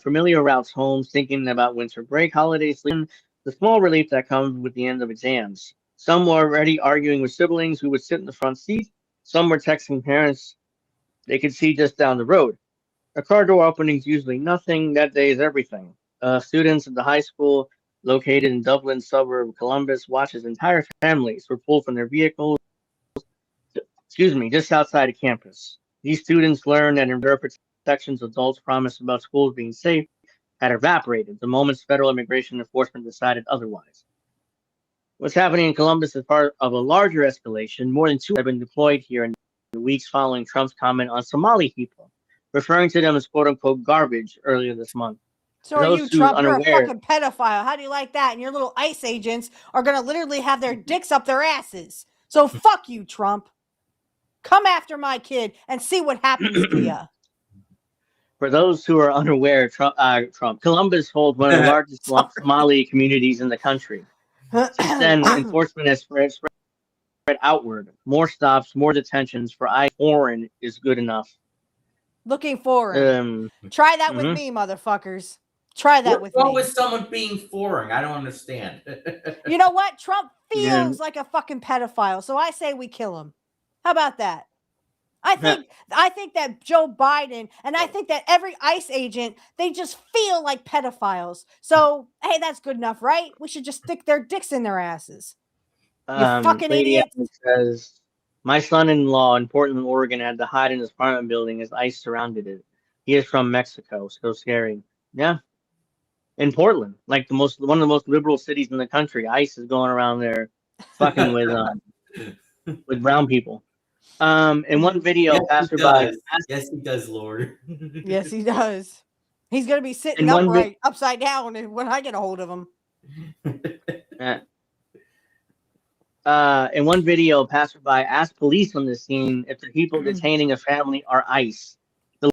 familiar routes home, thinking about winter break, holidays, the small relief that comes with the end of exams. Some were already arguing with siblings who would sit in the front seat. Some were texting parents they could see just down the road. A car door opening is usually nothing. That day is everything. Students at the high school located in Dublin suburb of Columbus watched as entire families were pulled from their vehicles, just outside of campus. These students learned that in their protections adults promised about schools being safe had evaporated the moment federal immigration enforcement decided otherwise. What's happening in Columbus is part of a larger escalation. More than 2 have been deployed here in the weeks following Trump's comment on Somali people, referring to them as quote-unquote garbage earlier this month. So are you, Trump? You're a fucking pedophile. How do you like that? And your little ICE agents are going to literally have their dicks up their asses. So fuck you, Trump. Come after my kid and see what happens to you. For those who are unaware, Columbus holds one of the largest Somali communities in the country. Since then, enforcement has spread outward. More stops, more detentions for foreign is good enough. Looking forward. Try that with me, motherfuckers. Try that with me. What was someone being foreign? I don't understand. You know what? Trump feels like a fucking pedophile, so I say we kill him. How about that? I think that Joe Biden and I think that every ICE agent, they just feel like pedophiles. So, hey, that's good enough, right? We should just stick their dicks in their asses. You fucking idiot. Says, my son-in-law in Portland, Oregon had to hide in his apartment building as ICE surrounded it. He is from Mexico. So scary. Yeah. In Portland, like one of the most liberal cities in the country, ICE is going around there fucking with brown people. In one video, passerby. Yes, he does, Lord. Yes, he does. He's gonna be sitting upright, upside down, when I get a hold of him. In one video, passerby asked police on the scene if the people detaining a family are ICE. The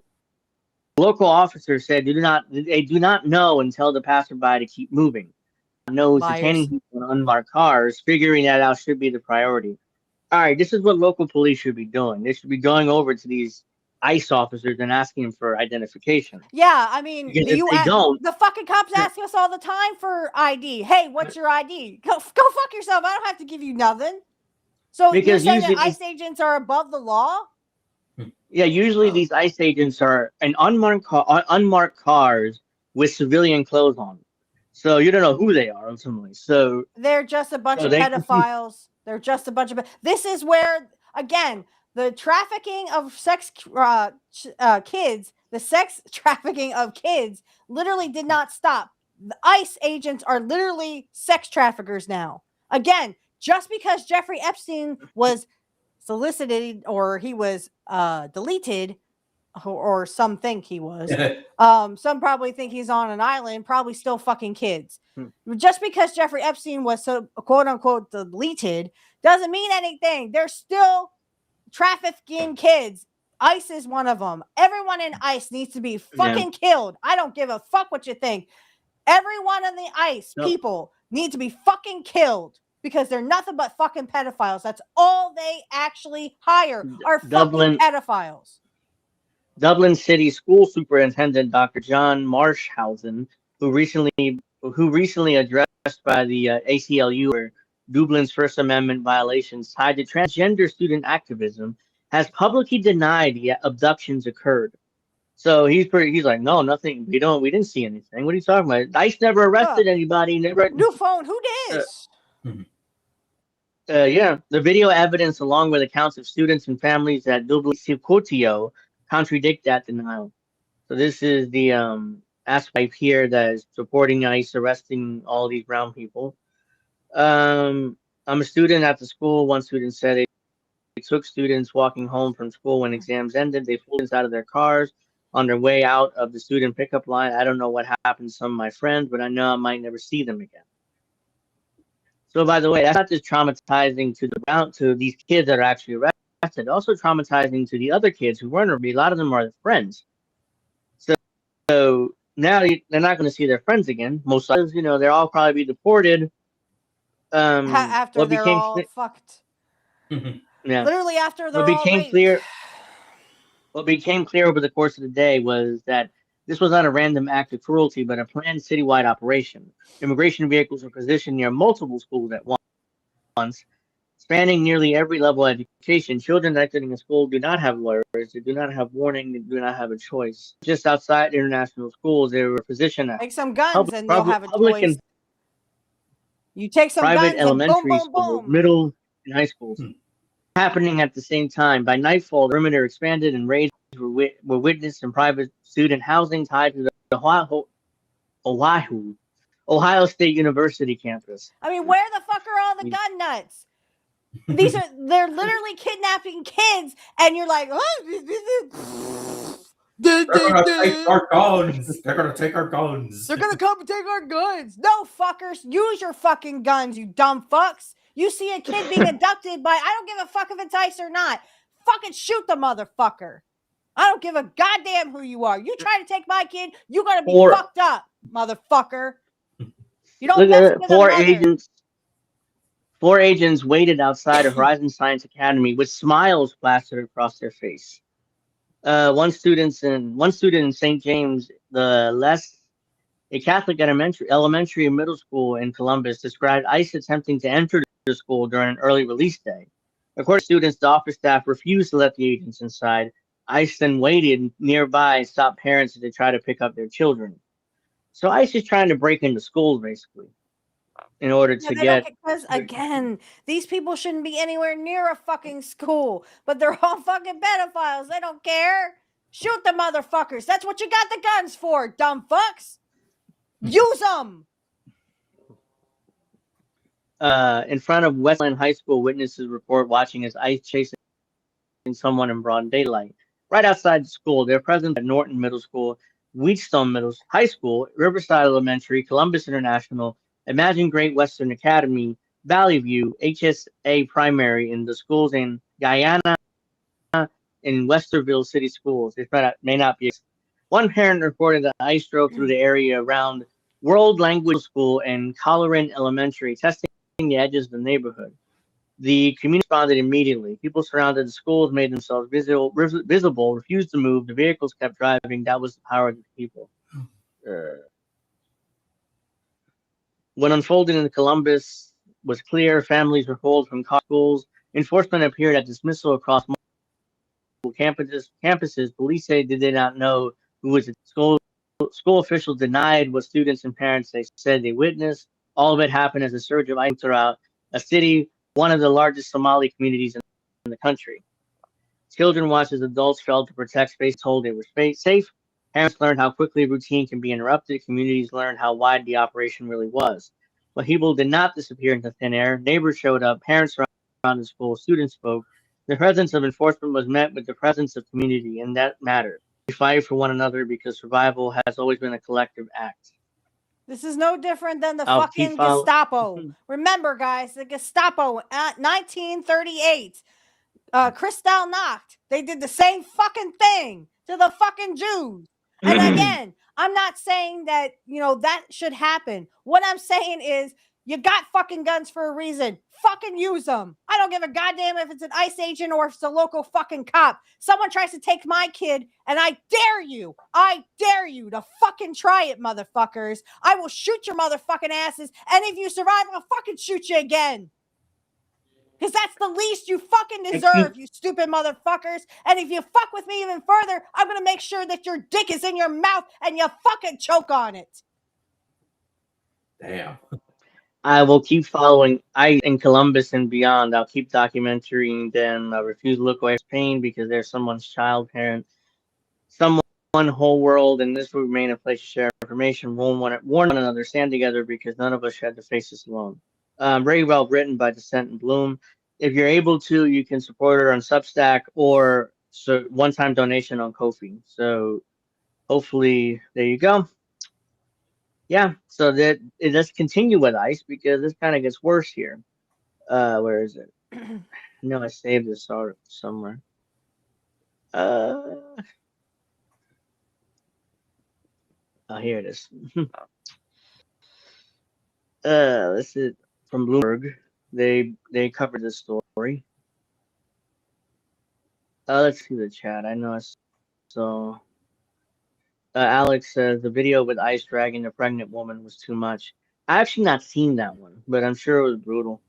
local officer said they do not know and tell the passerby to keep moving. Knows detaining people in unmarked cars, figuring that out should be the priority. All right, this is what local police should be doing. They should be going over to these ICE officers and asking them for identification. Yeah, I mean, don't, the fucking cops ask us all the time for ID. Hey, what's your ID? Go fuck yourself. I don't have to give you nothing. So you're saying that ICE agents are above the law? Yeah, usually these ICE agents are in unmarked cars with civilian clothes on. So you don't know who they are ultimately. So they're just a bunch of pedophiles. They're just a bunch of. This is where, again, the trafficking of kids, the sex trafficking of kids, literally did not stop. The ICE agents are literally sex traffickers now. Again, just because Jeffrey Epstein was solicited or he was deleted, or some think he was. Some probably think he's on an island, probably still fucking kids. Just because Jeffrey Epstein was so quote unquote deleted doesn't mean anything. They're still trafficking kids ICE is one of them. Everyone in ICE needs to be fucking killed. I don't give a fuck what you think. Everyone in the ICE people need to be fucking killed because they're nothing but fucking pedophiles. That's all they actually hire are fucking pedophiles. Dublin City School Superintendent Dr. John Marshhausen, who recently addressed by the ACLU for Dublin's First Amendment violations tied to transgender student activism, has publicly denied the abductions occurred. So he's like, no, nothing. We didn't see anything. What are you talking about? ICE never arrested anybody. Never. New phone. Who dis? Yeah, the video evidence, along with accounts of students and families at Dublin Circuito, contradict that denial. So this is the aspect here that is supporting ICE arresting all these brown people. I'm a student at the school. One student said they took students walking home from school when exams ended. They pulled us out of their cars on their way out of the student pickup line. I don't know what happened to some of my friends, but I know I might never see them again. So, by the way, that's not just traumatizing to these kids that are actually arrested, also traumatizing to the other kids who weren't arrested. A lot of them are their friends. So now they're not going to see their friends again. Most likely, they'll all probably be deported. After they're all fucked. Yeah. Literally after they're all raped. What became clear over the course of the day was that this was not a random act of cruelty, but a planned citywide operation. Immigration vehicles were positioned near multiple schools at once, spanning nearly every level of education. Children exiting a school do not have lawyers, they do not have warning, they do not have a choice. Just outside international schools, they were positioned at take some guns and you'll have a choice. You take some private guns elementary and boom, boom, schools, boom. middle and high schools. Happening at the same time. By nightfall, the perimeter expanded and raids were witnessed in private student housing tied to the Ohio State University campus. I mean, where the fuck are all the gun nuts? They're literally kidnapping kids, and you're like, oh, they're gonna take our guns. They're gonna take our guns. They're gonna come and take our guns. No, fuckers, use your fucking guns, you dumb fucks. You see a kid being abducted by, I don't give a fuck if it's ICE or not. Fucking shoot the motherfucker. I don't give a goddamn who you are. You try to take my kid, you're gonna be fucked up, motherfucker. You don't mess with Four agents waited outside of Horizon Science Academy with smiles plastered across their face. One student in St. James, a Catholic elementary and middle school in Columbus, described ICE attempting to enter the school during an early release day. According to students, the office staff refused to let the agents inside. ICE then waited nearby and stopped parents as they try to pick up their children. So ICE is trying to break into schools, basically, in order to get... Because, again, these people shouldn't be anywhere near a fucking school, but they're all fucking pedophiles. They don't care. Shoot the motherfuckers. That's what you got the guns for, dumb fucks. Use them. In front of Westland High School, witnesses report watching as ICE chasing someone in broad daylight. Right outside the school, they're present at Norton Middle School, Wheatstone High School, Riverside Elementary, Columbus International, Imagine Great Western Academy, Valley View, HSA Primary, in the schools in Guyana, in Westerville City Schools. It may not be. One parent reported that ICE drove through the area around World Language School and Colleran Elementary, testing the edges of the neighborhood. The community responded immediately. People surrounded the schools, made themselves visible, refused to move. The vehicles kept driving. That was the power of the people. When unfolding in Columbus was clear, families were pulled from schools. Enforcement appeared at dismissal across multiple campuses. Police say they did not know who was at school. School officials denied what students and parents they said they witnessed. All of it happened as a surge of ICE throughout a city, one of the largest Somali communities in the country. Children watched as adults failed to protect space, told they were safe. Parents learned how quickly routine can be interrupted. Communities learned how wide the operation really was. But people did not disappear into thin air. Neighbors showed up. Parents around the school. Students spoke. The presence of enforcement was met with the presence of community, and that mattered. We fight for one another because survival has always been a collective act. This is no different than the fucking Gestapo. Remember, guys, the Gestapo at 1938. Kristallnacht. They did the same fucking thing to the fucking Jews. And again, I'm not saying that, that should happen. What I'm saying is, you got fucking guns for a reason. Fucking use them. I don't give a goddamn if it's an ICE agent or if it's a local fucking cop. Someone tries to take my kid, and I dare you to fucking try it, motherfuckers. I will shoot your motherfucking asses, and if you survive, I'll fucking shoot you again. Because that's the least you fucking deserve, you stupid motherfuckers. And if you fuck with me even further, I'm going to make sure that your dick is in your mouth and you fucking choke on it. Damn. I will keep following ICE in Columbus and beyond. I'll keep documenting them. I refuse to look away from pain because they're someone's child, parent, someone, whole world, and this will remain a place to share information, warn one another, stand together because none of us had to face this alone. Very well written by Descent and Bloom. If you're able to, you can support her on Substack or one-time donation on Ko-fi. So hopefully, there you go. Yeah, so that let's continue with ICE because this kind of gets worse here. Where is it? No, I saved this somewhere. Oh, here it is. This is from Bloomberg. They covered this story. Let's see the chat. I know so. Alex says the video with ICE dragging a pregnant woman was too much. I've actually not seen that one, but I'm sure it was brutal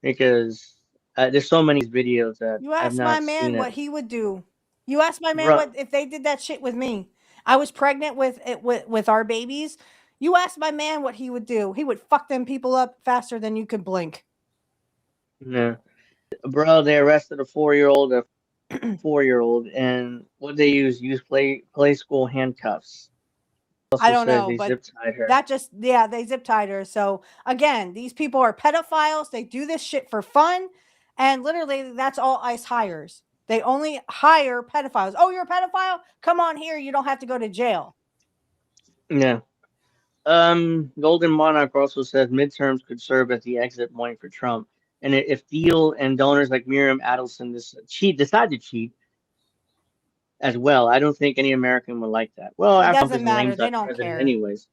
because there's so many videos that You I've asked not my man seen what it. he would do. You asked my man what if they did that shit with me. I was pregnant with our babies. You asked my man what he would do. He would fuck them people up faster than you could blink. Yeah, bro, they arrested a 4-year-old, and what they use play school handcuffs. I don't Says know, they but zip tied her. they zip tied her. So again, these people are pedophiles. They do this shit for fun, and literally that's all ICE hires. They only hire pedophiles. Oh, you're a pedophile? Come on here. You don't have to go to jail. Yeah. Golden Monarch also says midterms could serve as the exit point for Trump. And if Thiel and donors like Miriam Adelson decide to cheat as well, I don't think any American would like that. Well, It Trump is doesn't a lame matter. They duck don't president care. anyways.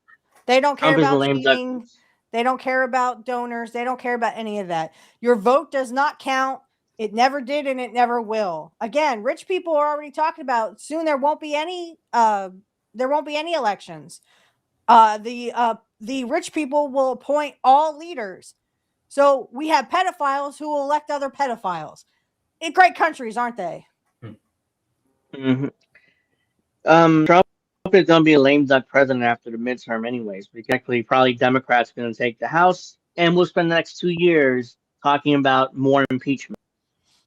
They don't care Trump is a about lame duck. cheating. They don't care about donors. They don't care about any of that. Your vote does not count. It never did, and it never will. Again, rich people are already talking about soon there won't be any elections. The rich people will appoint all leaders. So we have pedophiles who will elect other pedophiles. In great countries, aren't they? Mm-hmm. Trump is going to be a lame duck president after the midterm anyways, because actually probably Democrats going to take the House, and we'll spend the next 2 years talking about more impeachments.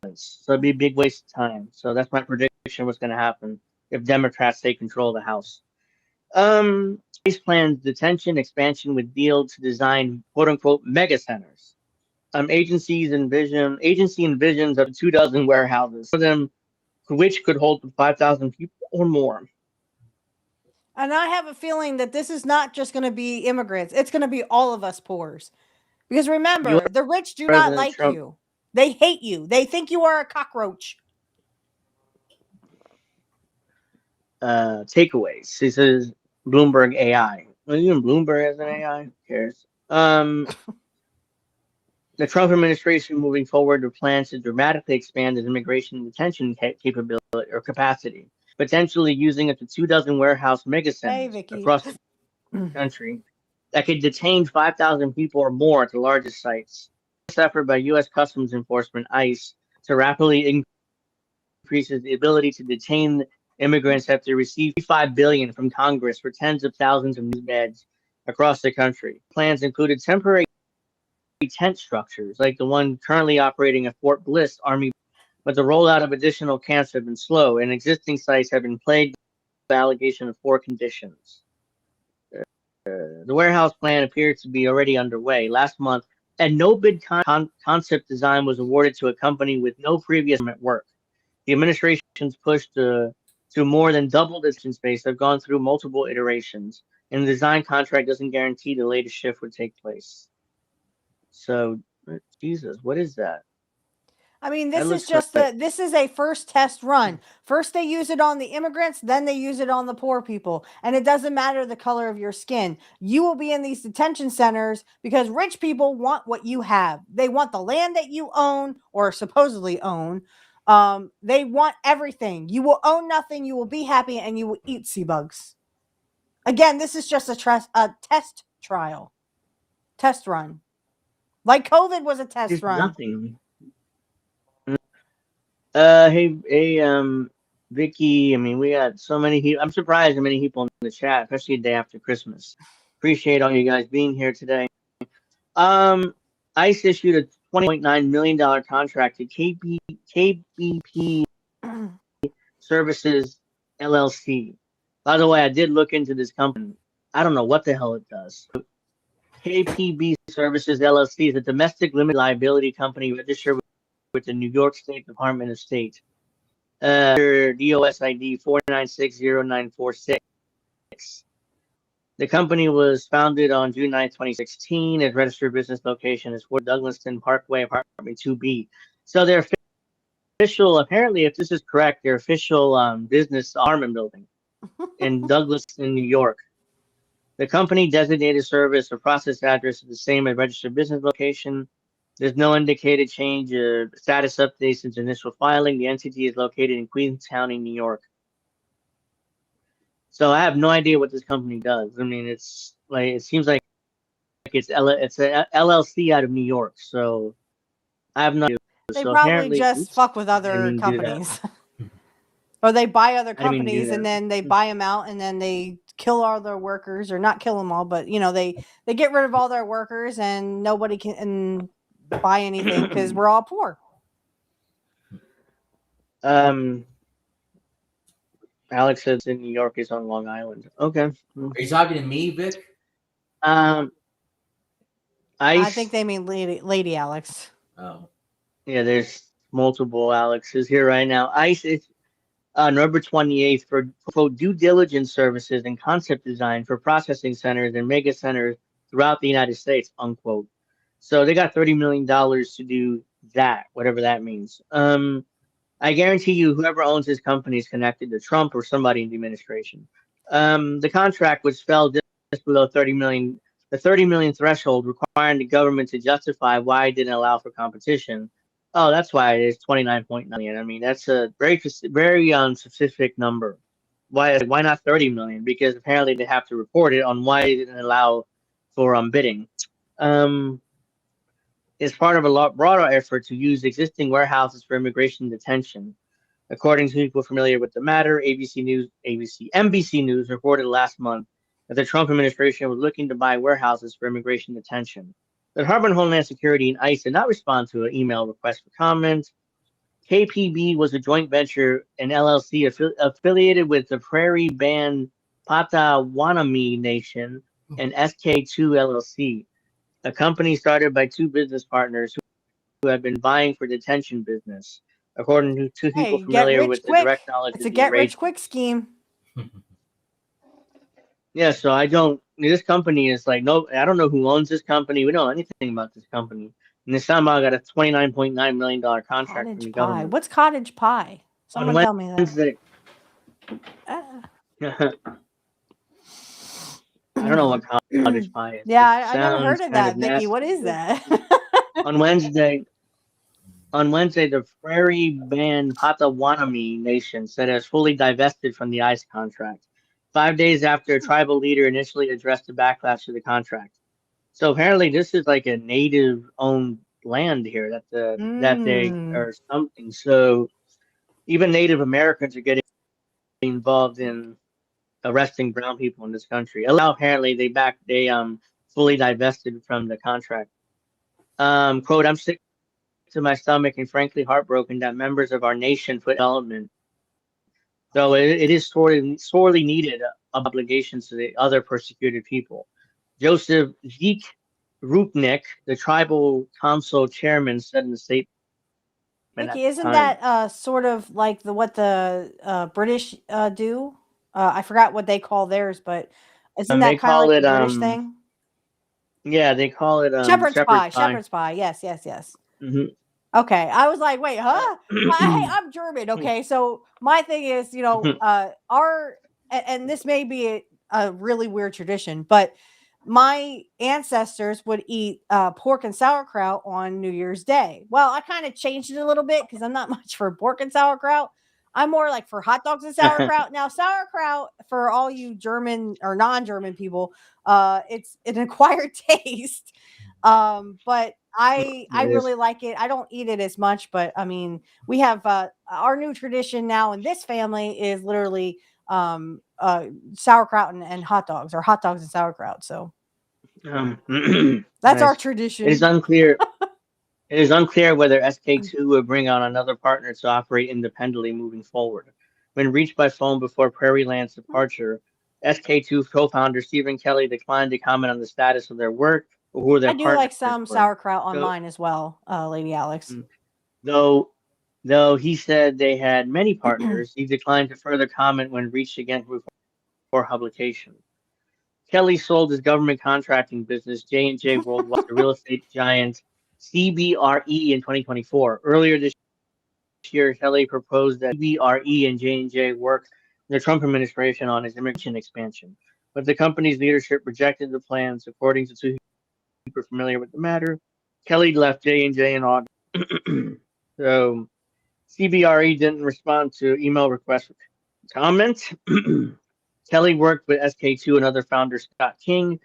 So it'd be a big waste of time. So that's my prediction what's going to happen if Democrats take control of the House. ICE plans detention expansion with deal to design quote unquote mega centers. Agency envisions up to 24 warehouses, for them which could hold 5,000 people or more. And I have a feeling that this is not just going to be immigrants. It's going to be all of us poors. Because remember, the rich do not like you. They hate you. They think you are a cockroach. Takeaways. This is Bloomberg AI. Well, even Bloomberg has an AI. Who cares? The Trump administration moving forward with plans to dramatically expand its immigration and detention capability or capacity, potentially using up to 24 warehouse megacenters across the country that could detain 5,000 people or more at the largest sites. This effort by U.S. Customs Enforcement (ICE) to rapidly increases the ability to detain immigrants after receiving $5 billion from Congress for tens of thousands of new beds across the country. Plans included temporary tent structures like the one currently operating at Fort Bliss Army, but the rollout of additional camps have been slow, and existing sites have been plagued with the allegation of poor conditions. The warehouse plan appears to be already underway. Last month, a no-bid concept design was awarded to a company with no previous work. The administration's push to more than double distance space have gone through multiple iterations, and the design contract doesn't guarantee the latest shift would take place. So, Jesus, what is that? I mean, That this is looks just right. this is a first test run. First they use it on the immigrants, then they use it on the poor people. And it doesn't matter the color of your skin. You will be in these detention centers because rich people want what you have. They want the land that you own or supposedly own. They want everything. You will own nothing, you will be happy, and you will eat sea bugs. Again, this is just a test trial. Test run. Like COVID was a test Just run. nothing. Hey, Vicky. I mean, we got so many people. I'm surprised how many people in the chat, especially the day after Christmas. Appreciate all you guys being here today. ICE issued a $20.9 million contract to KBP Services LLC. By the way, I did look into this company. I don't know what the hell it does. KPB Services LLC is a domestic limited liability company registered with the New York State Department of State. DOS ID 4960946. The company was founded on June 9, 2016. Its registered business location is 4 Douglaston Parkway, apartment 2B. So their official, apparently, if this is correct, their official business apartment building in Douglaston, New York. The company designated service or process address is the same as registered business location. There's no indicated change or status update since initial filing. The entity is located in Queens County, New York. So I have no idea what this company does. I mean, it's like it seems like it's a LLC out of New York. So I have no idea. They So probably apparently, just fuck with I other didn't do that. companies. Or they buy other I didn't mean to do companies and that. then they buy them out and then they kill all their workers, or not kill them all, but you know, they get rid of all their workers and nobody can buy anything because we're all poor. Alex says in New York is on Long Island. Okay. Are you talking to me, Vic? I think they mean Lady Alex. Oh. Yeah, there's multiple Alexes here right now. ICE is November 28th for due diligence services and concept design for processing centers and mega centers throughout the United States, unquote. So they got $30 million to do that, whatever that means. I guarantee you, whoever owns this company is connected to Trump or somebody in the administration. The contract, which fell just below 30 million, the 30 million threshold, requiring the government to justify why it didn't allow for competition. Oh, that's why it is 29.9 million. I mean, that's a very specific number. Why not 30 million? Because apparently they have to report it on why they didn't allow for bidding. Is part of a broader effort to use existing warehouses for immigration detention. According to people familiar with the matter, NBC News reported last month that the Trump administration was looking to buy warehouses for immigration detention. The Department of Homeland Security and ICE did not respond to an email request for comment. KPB was a joint venture, an LLC affiliated with the Prairie Band Potawatomi Nation and SK2 LLC, a company started by two business partners who have been vying for detention business. According to two people familiar with the direct knowledge It's of a the get rich arrangement. quick scheme. Yeah, so I don't. This company is like no. I don't know who owns this company. We don't know anything about this company. And this time I got a $29.9 million contract Cottage from the pie. government. What's cottage pie? Someone tell me that. Wednesday. I don't know what cottage pie is. Yeah, I never heard of that, Vicky. Nasty. What is that? On Wednesday, the Prairie Band Potawatomi Nation said it has fully divested from the ICE contract, 5 days after a tribal leader initially addressed the backlash to the contract. So apparently this is like a native-owned land here that they or something. So even Native Americans are getting involved in arresting brown people in this country. Apparently they fully divested from the contract. Quote, I'm sick to my stomach and frankly heartbroken that members of our nation put development. So it is sorely needed obligations to the other persecuted people. Joseph Zeke Rupnik, the tribal council chairman, said in the statement. Vicky, isn't that sort of like what the British do? I forgot what they call theirs, but isn't that kind of like a British thing? Yeah, they call it shepherd's pie. Shepherd's pie. Yes. Mm-hmm. Okay, I was like, wait, huh? Hey, I'm German. Okay, so my thing is, and this may be a really weird tradition, but my ancestors would eat pork and sauerkraut on New Year's Day. Well, I kind of changed it a little bit because I'm not much for pork and sauerkraut. I'm more like for hot dogs and sauerkraut. Now, sauerkraut for all you German or non-German people, it's an acquired taste. But I really like it. I don't eat it as much, but I mean, we have our new tradition now in this family is literally sauerkraut and hot dogs, or hot dogs and sauerkraut. So that's our tradition. It is unclear. It is unclear whether SK2 will bring on another partner to operate independently moving forward. When reached by phone before Prairie Land's departure, SK2 co-founder Stephen Kelly declined to comment on the status of their work or who their I do partners like some were. sauerkraut online as well, Lady Alex. Though he said they had many partners, he declined to further comment when reached again before publication. Kelly sold his government contracting business, J&J Worldwide, to real estate giant CBRE in 2024. Earlier this year, Kelly proposed that CBRE and J&J work in the Trump administration on his immigration expansion. But the company's leadership rejected the plans, according to two people familiar with the matter. Kelly left J&J in August. So CBRE didn't respond to email requests for comment. Kelly worked with SK2 and other founder Scott King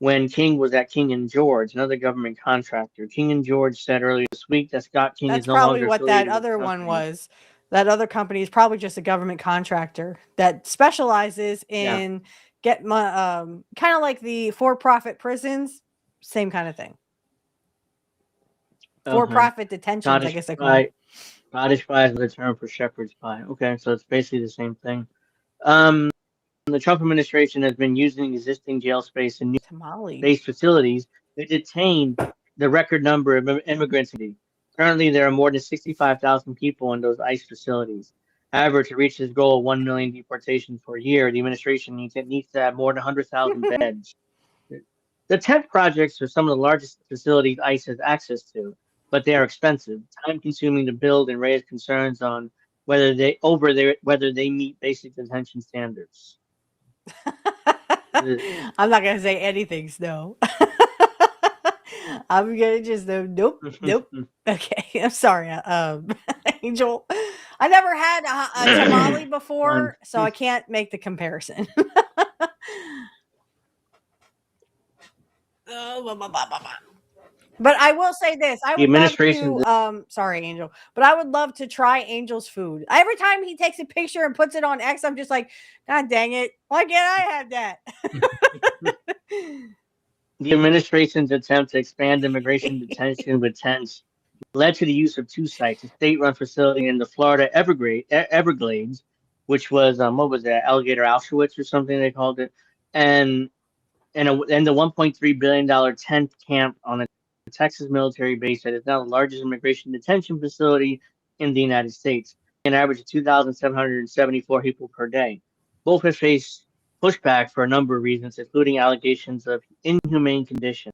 when King was at King and George, another government contractor. King and George said earlier this week that Scott King That's is no probably longer what that affiliated with the other one company. was. That other company is probably just a government contractor that specializes in kind of like the for-profit prisons, same kind of thing. For-profit detentions, I guess they call it. Scottish pie is the term for shepherd's pie. Okay, so it's basically the same thing. The Trump administration has been using existing jail space and new-based facilities to detain the record number of immigrants. Currently, there are more than 65,000 people in those ICE facilities. However, to reach this goal of 1 million deportations per year, the administration needs to have more than 100,000 beds. The tent projects are some of the largest facilities ICE has access to, but they are expensive, time-consuming to build, and raise concerns on whether they meet basic detention standards. I'm not gonna say anything, Snow. I'm gonna just nope. Okay, I'm sorry, Angel. I never had a tamale before, so I can't make the comparison. But I will say this: I would love to. Sorry, Angel, but I would love to try Angel's food. Every time he takes a picture and puts it on X, I'm just like, God dang it! Why can't I have that? The administration's attempt to expand immigration detention with tents led to the use of two sites: a state-run facility in the Florida Everglades, which was what was that, Alligator Auschwitz or something they called it, and the $1.3 billion tent camp on a Texas military base that is now the largest immigration detention facility in the United States, an average of 2,774 people per day. Both have faced pushback for a number of reasons, including allegations of inhumane conditions.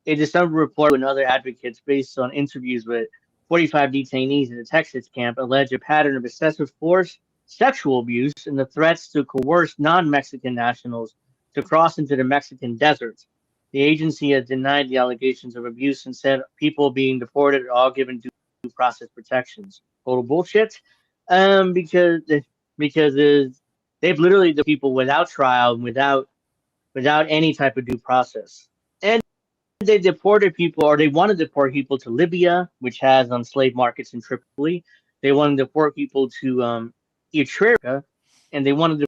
A December report and other advocates, based on interviews with 45 detainees in the Texas camp, allege a pattern of excessive force, sexual abuse, and the threats to coerce non-Mexican nationals to cross into the Mexican desert. The agency has denied the allegations of abuse and said people being deported are all given due process protections. Total bullshit. Because they've literally the people without trial, without any type of due process. And they deported people, or they want to deport people to Libya, which has slave markets in Tripoli. They want to deport people to Eritrea, and they want to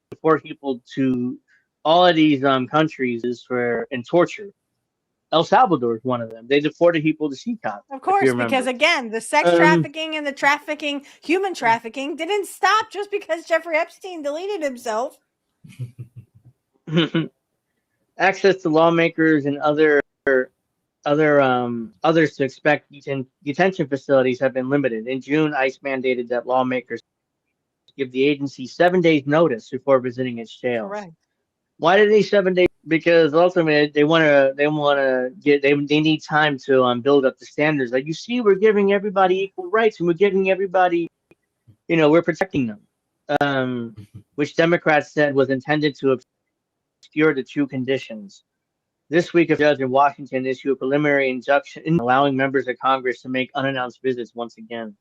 deport people to all of these countries and torture. El Salvador is one of them. They deported people to CCOP. Of course, because again, the sex trafficking and the human trafficking didn't stop just because Jeffrey Epstein deleted himself. Access to lawmakers and others to inspect detention facilities have been limited. In June, ICE mandated that lawmakers give the agency 7 days notice before visiting its jails. Correct. Why did they 7 days because ultimately they want to they need time to build up the standards. Like, you see, we're giving everybody equal rights, and we're giving everybody, we're protecting them, which Democrats said was intended to obscure the true conditions. This week, a judge in Washington issued a preliminary injunction allowing members of Congress to make unannounced visits once again.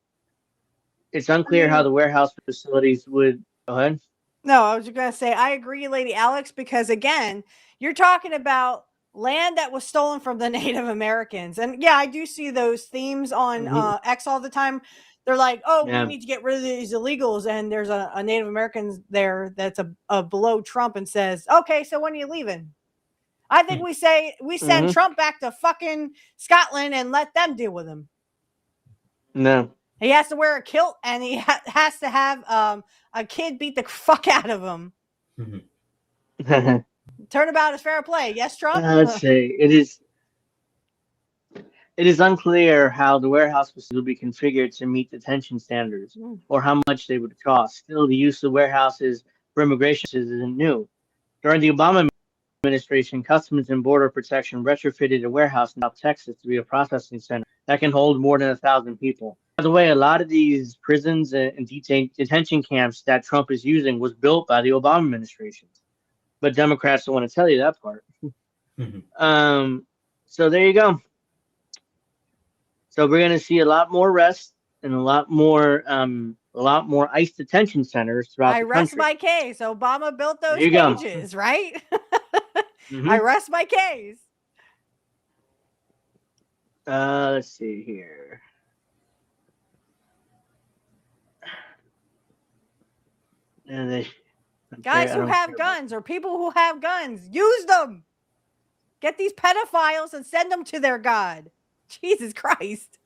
It's unclear how the warehouse facilities would. Go ahead. No, I was just going to say, I agree, Lady Alex, because again, you're talking about land that was stolen from the Native Americans. And yeah, I do see those themes on X all the time. They're like, oh, we need to get rid of these illegals. And there's a Native American there that's a below Trump and says, okay, so when are you leaving? I think we send Trump back to fucking Scotland and let them deal with him. No. He has to wear a kilt, and he has to have a kid beat the fuck out of him. Turnabout is fair play. Yes, Trump? Let's see. It is unclear how the warehouse facility will be configured to meet detention standards or how much they would cost. Still, the use of warehouses for immigration isn't new. During the Obama administration, Customs and Border Protection retrofitted a warehouse in South Texas to be a processing center that can hold more than 1,000 people. By the way, a lot of these prisons and detention camps that Trump is using was built by the Obama administration. But Democrats don't want to tell you that part. So there you go. So we're going to see a lot more arrests and a lot more ICE detention centers throughout the country. I rest my case. Obama built those cages, right? I rest my case. Let's see here. Guys who have guns or people who have guns, use them. Get these pedophiles and send them to their God. Jesus Christ.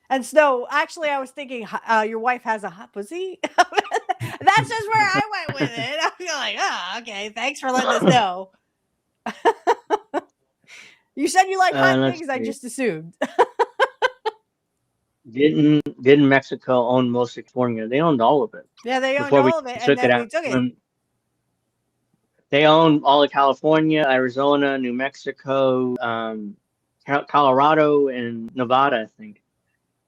And Snow, actually, I was thinking your wife has a hot pussy. That's just where I went with it. I feel like, okay, thanks for letting us know. You said you like hot things. I just assumed. Didn't Mexico own most of California? They owned all of it. Yeah, they owned all of it, and then we took it. They owned all of California, Arizona, New Mexico, Colorado, and Nevada, I think.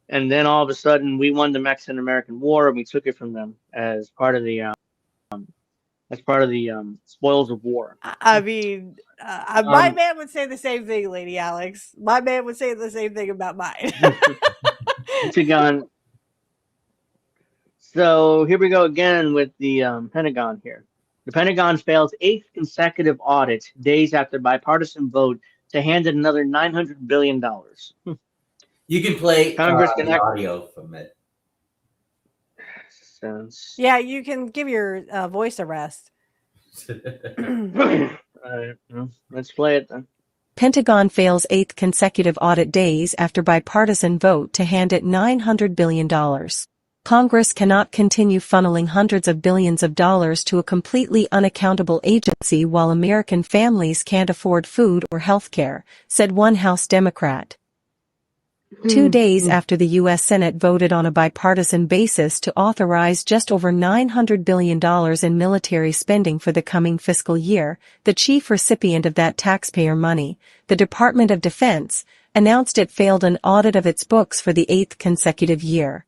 And then all of a sudden, we won the Mexican-American War, and we took it from them as part of the spoils of war. I mean, my man would say the same thing, Lady Alex. My man would say the same thing about mine. Pentagon. So here we go again with the Pentagon here. The Pentagon fails 8th consecutive audit days after bipartisan vote to hand it another $900 billion. You can play the audio from it. Yeah, you can give your voice a rest. Let's play it then. Pentagon fails 8th consecutive audit days after bipartisan vote to hand it $900 billion. Congress cannot continue funneling hundreds of billions of dollars to a completely unaccountable agency while American families can't afford food or health care, said one House Democrat. 2 days after the U.S. Senate voted on a bipartisan basis to authorize just over $900 billion in military spending for the coming fiscal year, the chief recipient of that taxpayer money, the Department of Defense, announced it failed an audit of its books for the 8th consecutive year.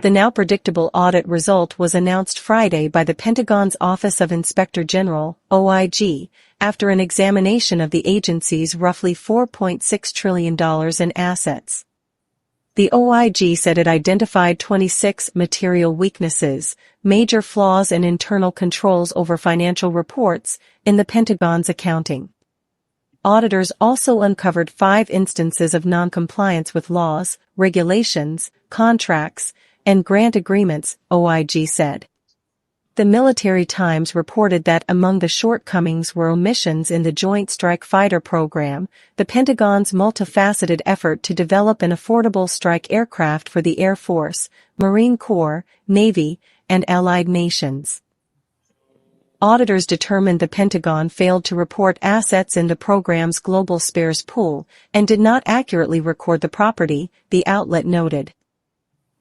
The now predictable audit result was announced Friday by the Pentagon's Office of Inspector General, OIG, after an examination of the agency's roughly $4.6 trillion in assets. The OIG said it identified 26 material weaknesses, major flaws and internal controls over financial reports in the Pentagon's accounting. Auditors also uncovered 5 instances of noncompliance with laws, regulations, contracts, and grant agreements, OIG said. The Military Times reported that among the shortcomings were omissions in the Joint Strike Fighter program, the Pentagon's multifaceted effort to develop an affordable strike aircraft for the Air Force, Marine Corps, Navy, and allied nations. Auditors determined the Pentagon failed to report assets in the program's global spares pool and did not accurately record the property, the outlet noted.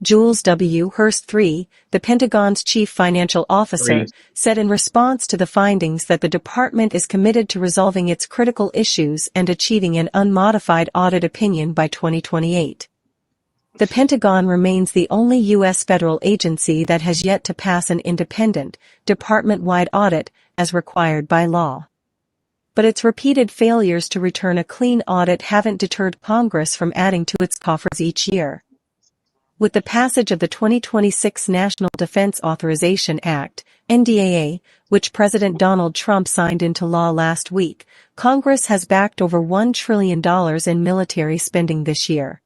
Jules W. Hurst III, the Pentagon's chief financial officer, said in response to the findings that the department is committed to resolving its critical issues and achieving an unmodified audit opinion by 2028. The Pentagon remains the only U.S. federal agency that has yet to pass an independent, department-wide audit as required by law. But its repeated failures to return a clean audit haven't deterred Congress from adding to its coffers each year. With the passage of the 2026 National Defense Authorization Act, NDAA, which President Donald Trump signed into law last week, Congress has backed over $1 trillion in military spending this year.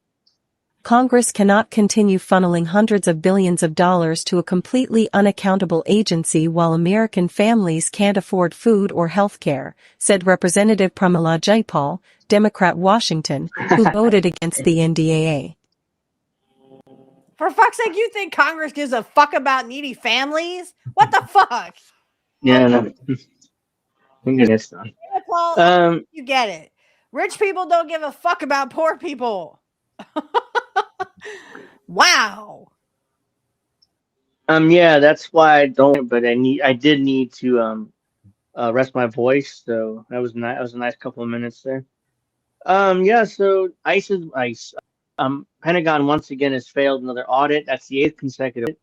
Congress cannot continue funneling hundreds of billions of dollars to a completely unaccountable agency while American families can't afford food or health care, said Representative Pramila Jayapal, Democrat Washington, who voted against the NDAA. For fuck's sake, you think Congress gives a fuck about needy families? What the fuck? Yeah, no. I'm gonna get done. Paul, you get it. Rich people don't give a fuck about poor people. Wow. Yeah, that's why I don't. But I did need to rest my voice, so that was nice. That was a nice couple of minutes there. Yeah. So ICE. Pentagon once again has failed another audit. That's the 8th consecutive.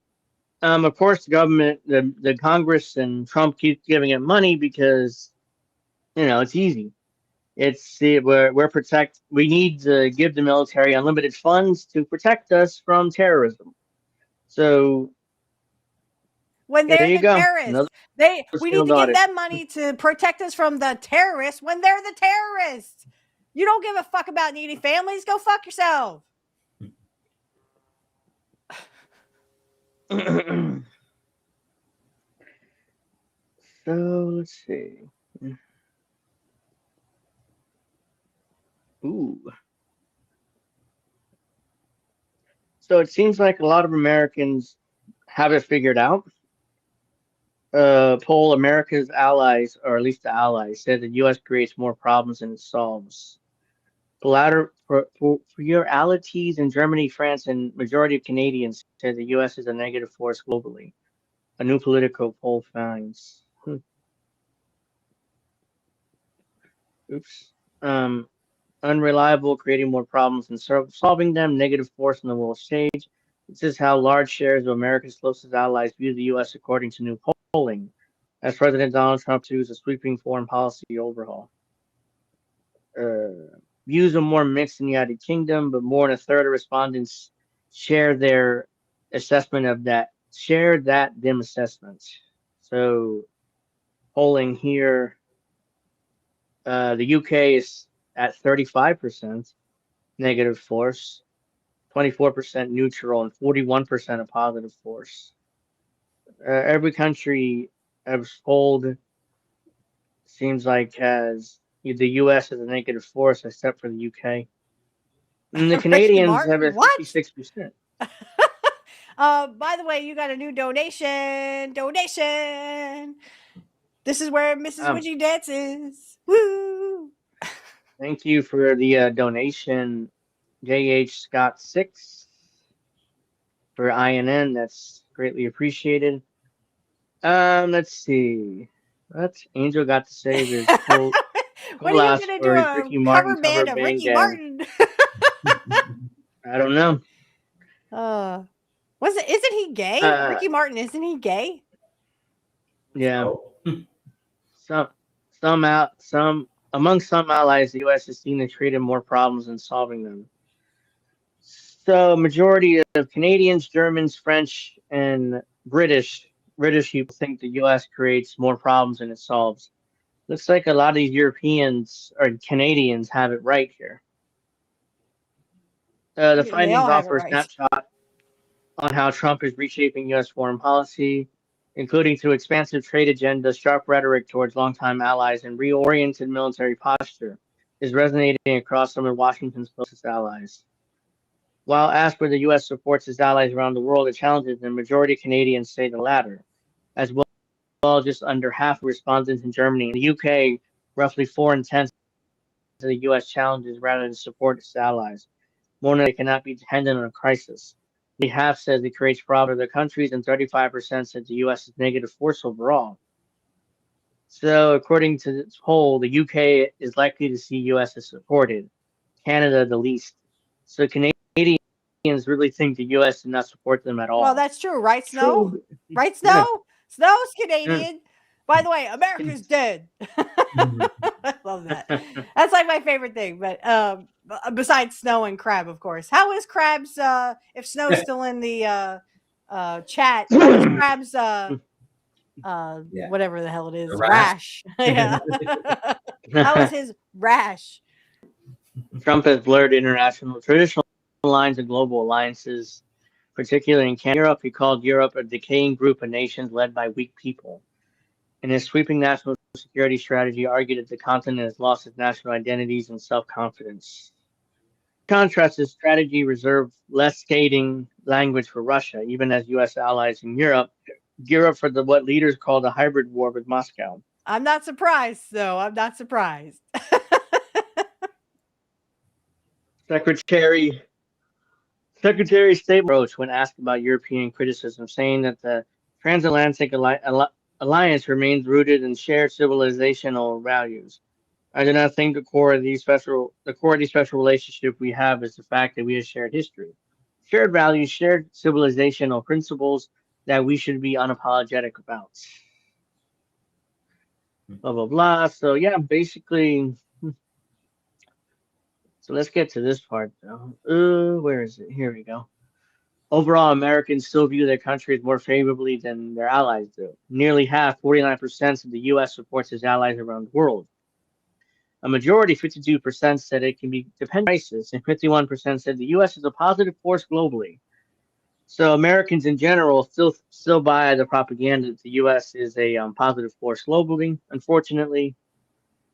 Of course, the government, the Congress, and Trump keep giving it money because, it's easy. We need to give the military unlimited funds to protect us from terrorism. So when they're the terrorists, we need to give audit. them money to protect us from the terrorists when they're the terrorists. You don't give a fuck about needy families. Go fuck yourself. So let's see. Ooh. So it seems like a lot of Americans have it figured out. Poll America's allies, or at least the allies, said the U.S. creates more problems than it solves. Pluralities in Germany, France, and majority of Canadians said the U.S. is a negative force globally. A new Politico poll finds. Oops. Unreliable, creating more problems than solving them, negative force on the world stage. This is how large shares of America's closest allies view the U.S. according to new polling, as President Donald Trump pursues a sweeping foreign policy overhaul. Views are more mixed in the United Kingdom, but more than a third of respondents share their assessment of that. Share that dim assessment. So, polling here, the UK is at 35% negative force, 24% neutral, and 41% a positive force. Every country I've polled seems like has the U.S. as a negative force, except for the UK. And the Canadians have a 56%. By the way, you got a new donation. This is where Mrs. Witchy dances. Woo! Thank you for the donation, J.H. Scott 6 for INN. That's greatly appreciated. Let's see. What Angel got to say is cool. When are you gonna do a Ricky Martin cover band of Ricky Martin? I don't know. Isn't he gay? Ricky Martin, isn't he gay? Yeah. Among some allies, the U.S. is seen as creating more problems than solving them. So, majority of Canadians, Germans, French, and British people think the U.S. creates more problems than it solves. Looks like a lot of these Europeans or Canadians have it right here. The findings offer a snapshot on how Trump is reshaping U.S. foreign policy, including through expansive trade agenda, sharp rhetoric towards longtime allies, and reoriented military posture, is resonating across some of Washington's closest allies. While asked whether the U.S. supports its allies around the world, it challenges the majority of Canadians say the latter, as well just under half of respondents in Germany. In the UK, roughly 4 in 10 of the U.S. challenges rather than support its allies. More than they cannot be dependent on a crisis. half says it creates problems for other countries, and 35% said the U.S. is negative force overall. So, according to this poll, the UK is likely to see U.S. as supported, Canada the least. So, Canadians really think the U.S. did not support them at all. Well, that's true, right, Snow? True. Right, Snow? Yeah. Snow's Canadian. By the way, America's dead. I love that. That's like my favorite thing. But besides Snow and Crab, of course. How is Crab's? If Snow's still in the chat, how is Crab's? Whatever the hell it is, rash. Yeah. How is his rash? Trump has blurred international traditional lines and global alliances, particularly in Europe. He called Europe a decaying group of nations led by weak people. In his sweeping national security strategy, argued that the continent has lost its national identities and self-confidence. In contrast, his strategy reserved less scathing language for Russia, even as U.S. allies in Europe gear up for what leaders call the hybrid war with Moscow. I'm not surprised, though. I'm not surprised. Secretary of State approach when asked about European criticism, saying that the transatlantic alliance remains rooted in shared civilizational values. I do not think the core of these special relationship we have is the fact that we have shared history, shared values, shared civilizational principles that we should be unapologetic about. Blah blah blah. So yeah, basically. So let's get to this part though. Where is it? Here we go. Overall, Americans still view their countries more favorably than their allies do. Nearly half, 49% of the U.S. supports its allies around the world. A majority, 52%, said it can be dependent on crisis, and 51% said the U.S. is a positive force globally. So Americans in general still buy the propaganda that the U.S. is a positive force globally, unfortunately.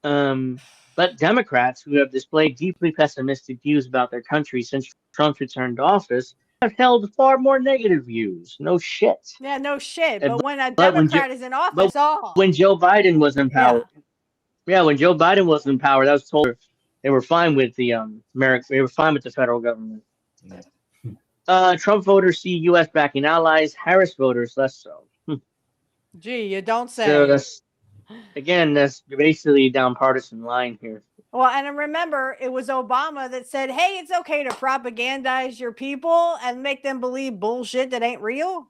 But Democrats who have displayed deeply pessimistic views about their country since Trump's return to office have held far more negative views. No shit. Yeah, no shit. But when a but Democrat is in office, when Joe Biden was in power, when Joe Biden was in power, that was told they were fine with the they were fine with the federal government. Trump voters see U.S. backing allies. Harris voters less so. Gee, you don't say. So that's basically down partisan line here. Well, and remember, it was Obama that said, hey, it's okay to propagandize your people and make them believe bullshit that ain't real.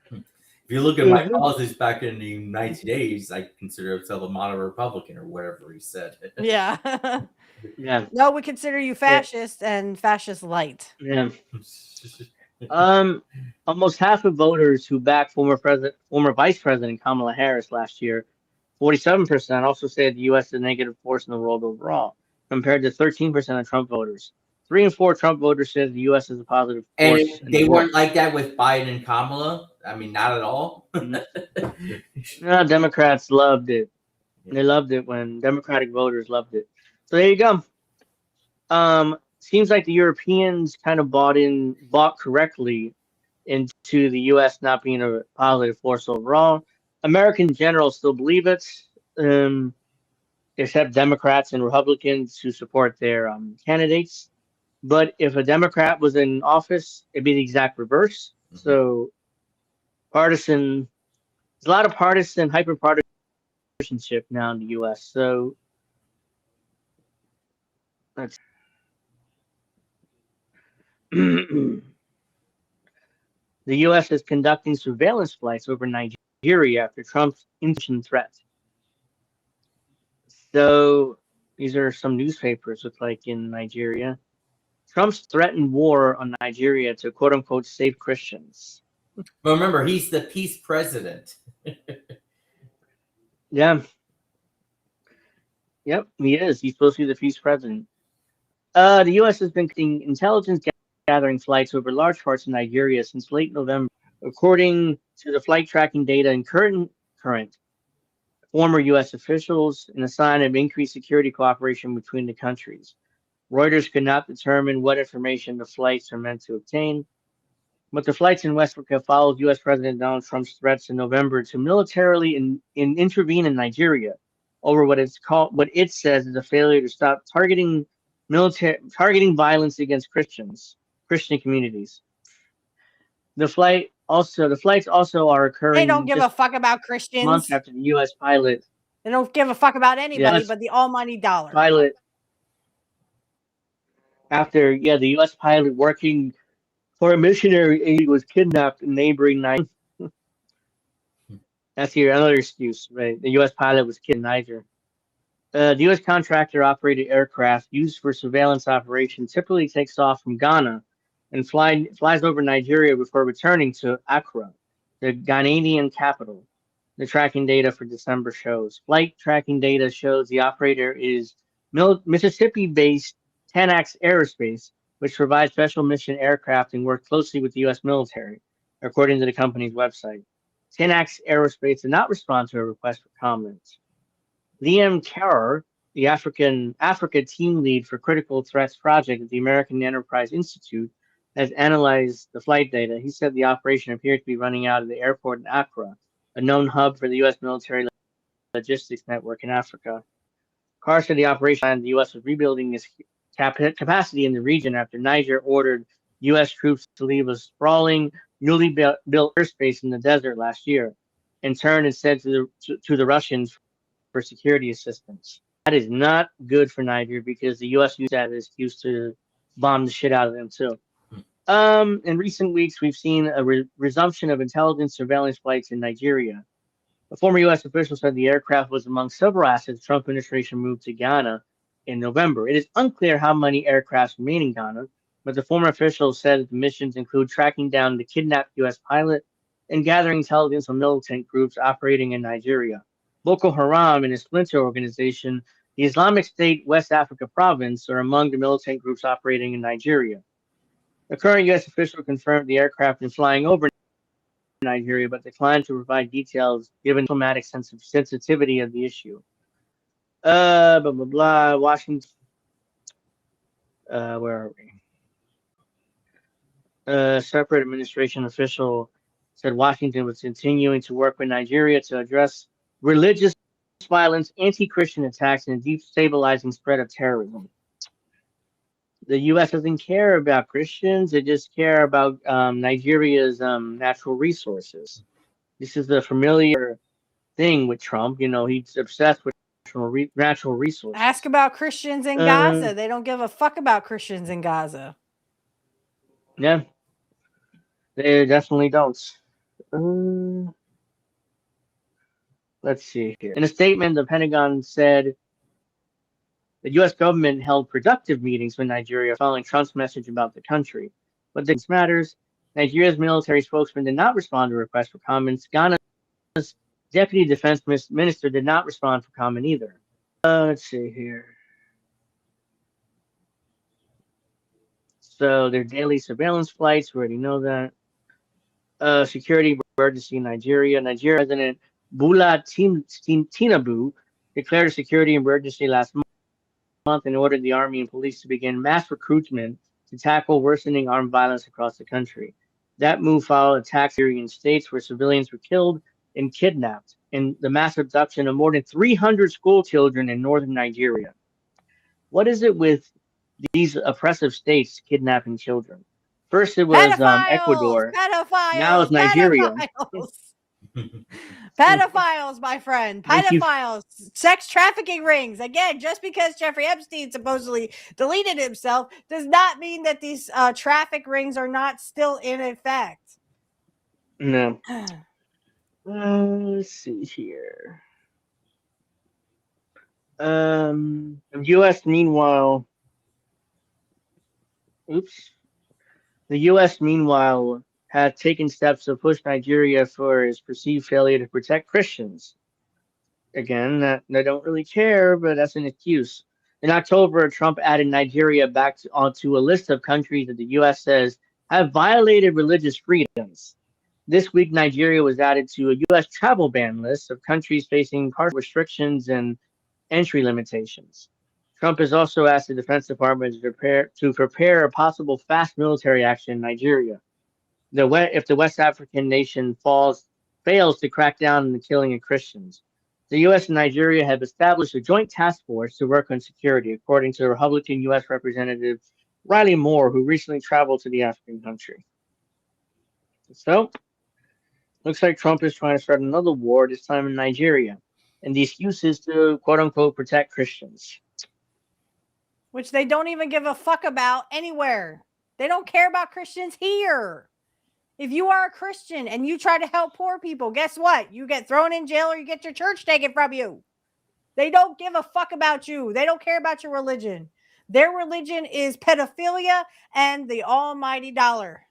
If you look at my policies back in the 90 days, I consider myself a moderate Republican or whatever he said. Yeah. Yeah. No, we consider you fascist and fascist light. Yeah. Almost half of voters who backed former Vice President Kamala Harris last year, 47%, also said the U.S. is a negative force in the world overall, compared to 13% of Trump voters. 3 in 4 Trump voters said the U.S. is a positive force. And they weren't like that with Biden and Kamala? I mean, not at all. No, Democrats loved it. They loved it when Democratic voters loved it. So there you go. Seems like the Europeans kind of bought correctly into the U.S. not being a positive force overall. American generals still believe it, except Democrats and Republicans who support their candidates. But if a Democrat was in office, it'd be the exact reverse. Mm-hmm. So there's a lot of hyper-partisanship now in the U.S. So that's the U.S. is conducting surveillance flights over Nigeria after Trump's invasion threat. So these are some newspapers with in Nigeria. Trump's threatened war on Nigeria to quote unquote save Christians. But remember, he's the peace president. Yeah. Yep, he is. He's supposed to be the peace president. The U.S. has been conducting intelligence gathering flights over large parts of Nigeria since late November, according to the flight tracking data and current former U.S. officials, in a sign of increased security cooperation between the countries. Reuters could not determine what information the flights are meant to obtain, but the flights in West Africa followed U.S. President Donald Trump's threats in November to militarily intervene in Nigeria over what it says is a failure to stop targeting violence against Christian communities. The flights also are occurring. They don't give a just fuck about months Christians. after the U.S. pilot. They don't give a fuck about anybody Yes. but the almighty dollar. Pilot after the U.S. pilot working for a missionary aid was kidnapped in neighboring Niger. That's here another excuse, right? The U.S. pilot was kidnapped in Niger. The U.S. contractor operated aircraft used for surveillance operations typically takes off from Ghana and flies over Nigeria before returning to Accra, the Ghanaian capital. The tracking data for December shows. Flight tracking data shows the operator is Mississippi-based 10X Aerospace, which provides special mission aircraft and works closely with the U.S. military, according to the company's website. 10X Aerospace did not respond to a request for comment. Liam Carrer, the Africa team lead for Critical Threats Project at the American Enterprise Institute, has analyzed the flight data. He said the operation appeared to be running out of the airport in Accra, a known hub for the U.S. military logistics network in Africa. Carr said the operation and the U.S. was rebuilding its capacity in the region after Niger ordered U.S. troops to leave a sprawling, newly built airspace in the desert last year. In turn, it said to the Russians for security assistance. That is not good for Niger because the U.S. used that as excuse to bomb the shit out of them too. In recent weeks, we've seen a resumption of intelligence surveillance flights in Nigeria. A former U.S. official said the aircraft was among several assets the Trump administration moved to Ghana in November. It is unclear how many aircraft remain in Ghana, but the former official said that the missions include tracking down the kidnapped U.S. pilot and gathering intelligence on militant groups operating in Nigeria. Boko Haram and its splinter organization, the Islamic State West Africa Province, are among the militant groups operating in Nigeria. The current U.S. official confirmed the aircraft is flying over Nigeria, but declined to provide details given diplomatic sensitivity of the issue. Blah, blah, blah. Washington. Where are we? A separate administration official said Washington was continuing to work with Nigeria to address religious violence, anti-Christian attacks, and the destabilizing spread of terrorism. The U.S. doesn't care about Christians; they just care about Nigeria's natural resources. This is a familiar thing with Trump. He's obsessed with natural resources. Ask about Christians in Gaza. They don't give a fuck about Christians in Gaza. Yeah, they definitely don't. Let's see here. In a statement, the Pentagon said the U.S. government held productive meetings with Nigeria following Trump's message about the country. But this matters. Nigeria's military spokesman did not respond to requests for comments. Ghana's deputy defense minister did not respond for comment either. Let's see here. So their daily surveillance flights, we already know that. Security emergency in Nigeria. Nigeria President Bola Tinubu declared a security emergency last month and ordered the army and police to begin mass recruitment to tackle worsening armed violence across the country. That move followed attacks in Syrian states where civilians were killed and kidnapped, and the mass abduction of more than 300 school children in northern Nigeria. What is it with these oppressive states kidnapping children? First it was Ecuador. Now it's Nigeria. Pedophiles, my friend. Pedophiles. Sex trafficking rings. Again, just because Jeffrey Epstein supposedly deleted himself does not mean that these traffic rings are not still in effect. No. Let's see here. The U.S. meanwhile had taken steps to push Nigeria for its perceived failure to protect Christians. Again, they don't really care, but that's an excuse. In October, Trump added Nigeria back onto a list of countries that the U.S. says have violated religious freedoms. This week, Nigeria was added to a U.S. travel ban list of countries facing partial restrictions and entry limitations. Trump has also asked the Defense Department to prepare a possible fast military action in Nigeria. If the West African nation fails to crack down on the killing of Christians. The U.S. and Nigeria have established a joint task force to work on security, according to Republican U.S. Representative Riley Moore, who recently traveled to the African country. So, looks like Trump is trying to start another war, this time in Nigeria. And the excuse is to, quote unquote, protect Christians. Which they don't even give a fuck about anywhere. They don't care about Christians here. If you are a Christian and you try to help poor people, guess what? You get thrown in jail or you get your church taken from you. They don't give a fuck about you. They don't care about your religion. Their religion is pedophilia and the almighty dollar.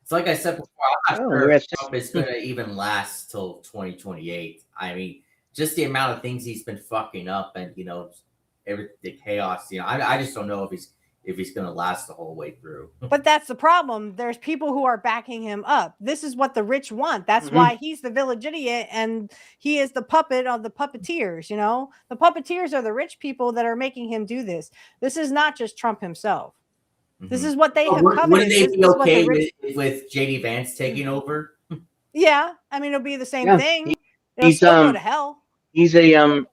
It's like I said before, I'm not Oh, sure yes. if Trump is going to even last till 2028. I mean, just the amount of things he's been fucking up, and the chaos. I just don't know if he's going to last the whole way through. But that's the problem. There's people who are backing him up. This is what the rich want. That's why he's the village idiot and he is the puppet of the puppeteers. The puppeteers are the rich people that are making him do this. This is not just Trump himself. This is what they have coveted. Wouldn't they This be is what the okay rich- with JD Vance taking over? Yeah, I mean it'll be the same Yeah, thing. It'll he's still go to hell. he's a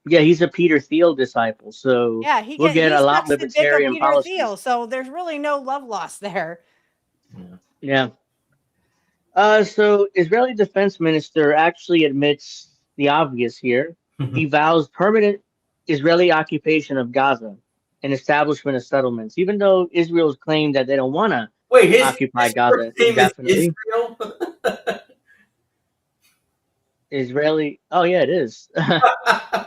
he's a Peter Thiel disciple, so Yeah, we'll get he a lot sucks the dick of libertarian Peter policies. Thiel, so there's really no love lost there. Yeah. So Israeli Defense Minister actually admits the obvious here. He vows permanent Israeli occupation of Gaza and establishment of settlements, even though Israel's claimed that they don't want to occupy Gaza indefinitely. Israeli. Oh yeah, it is.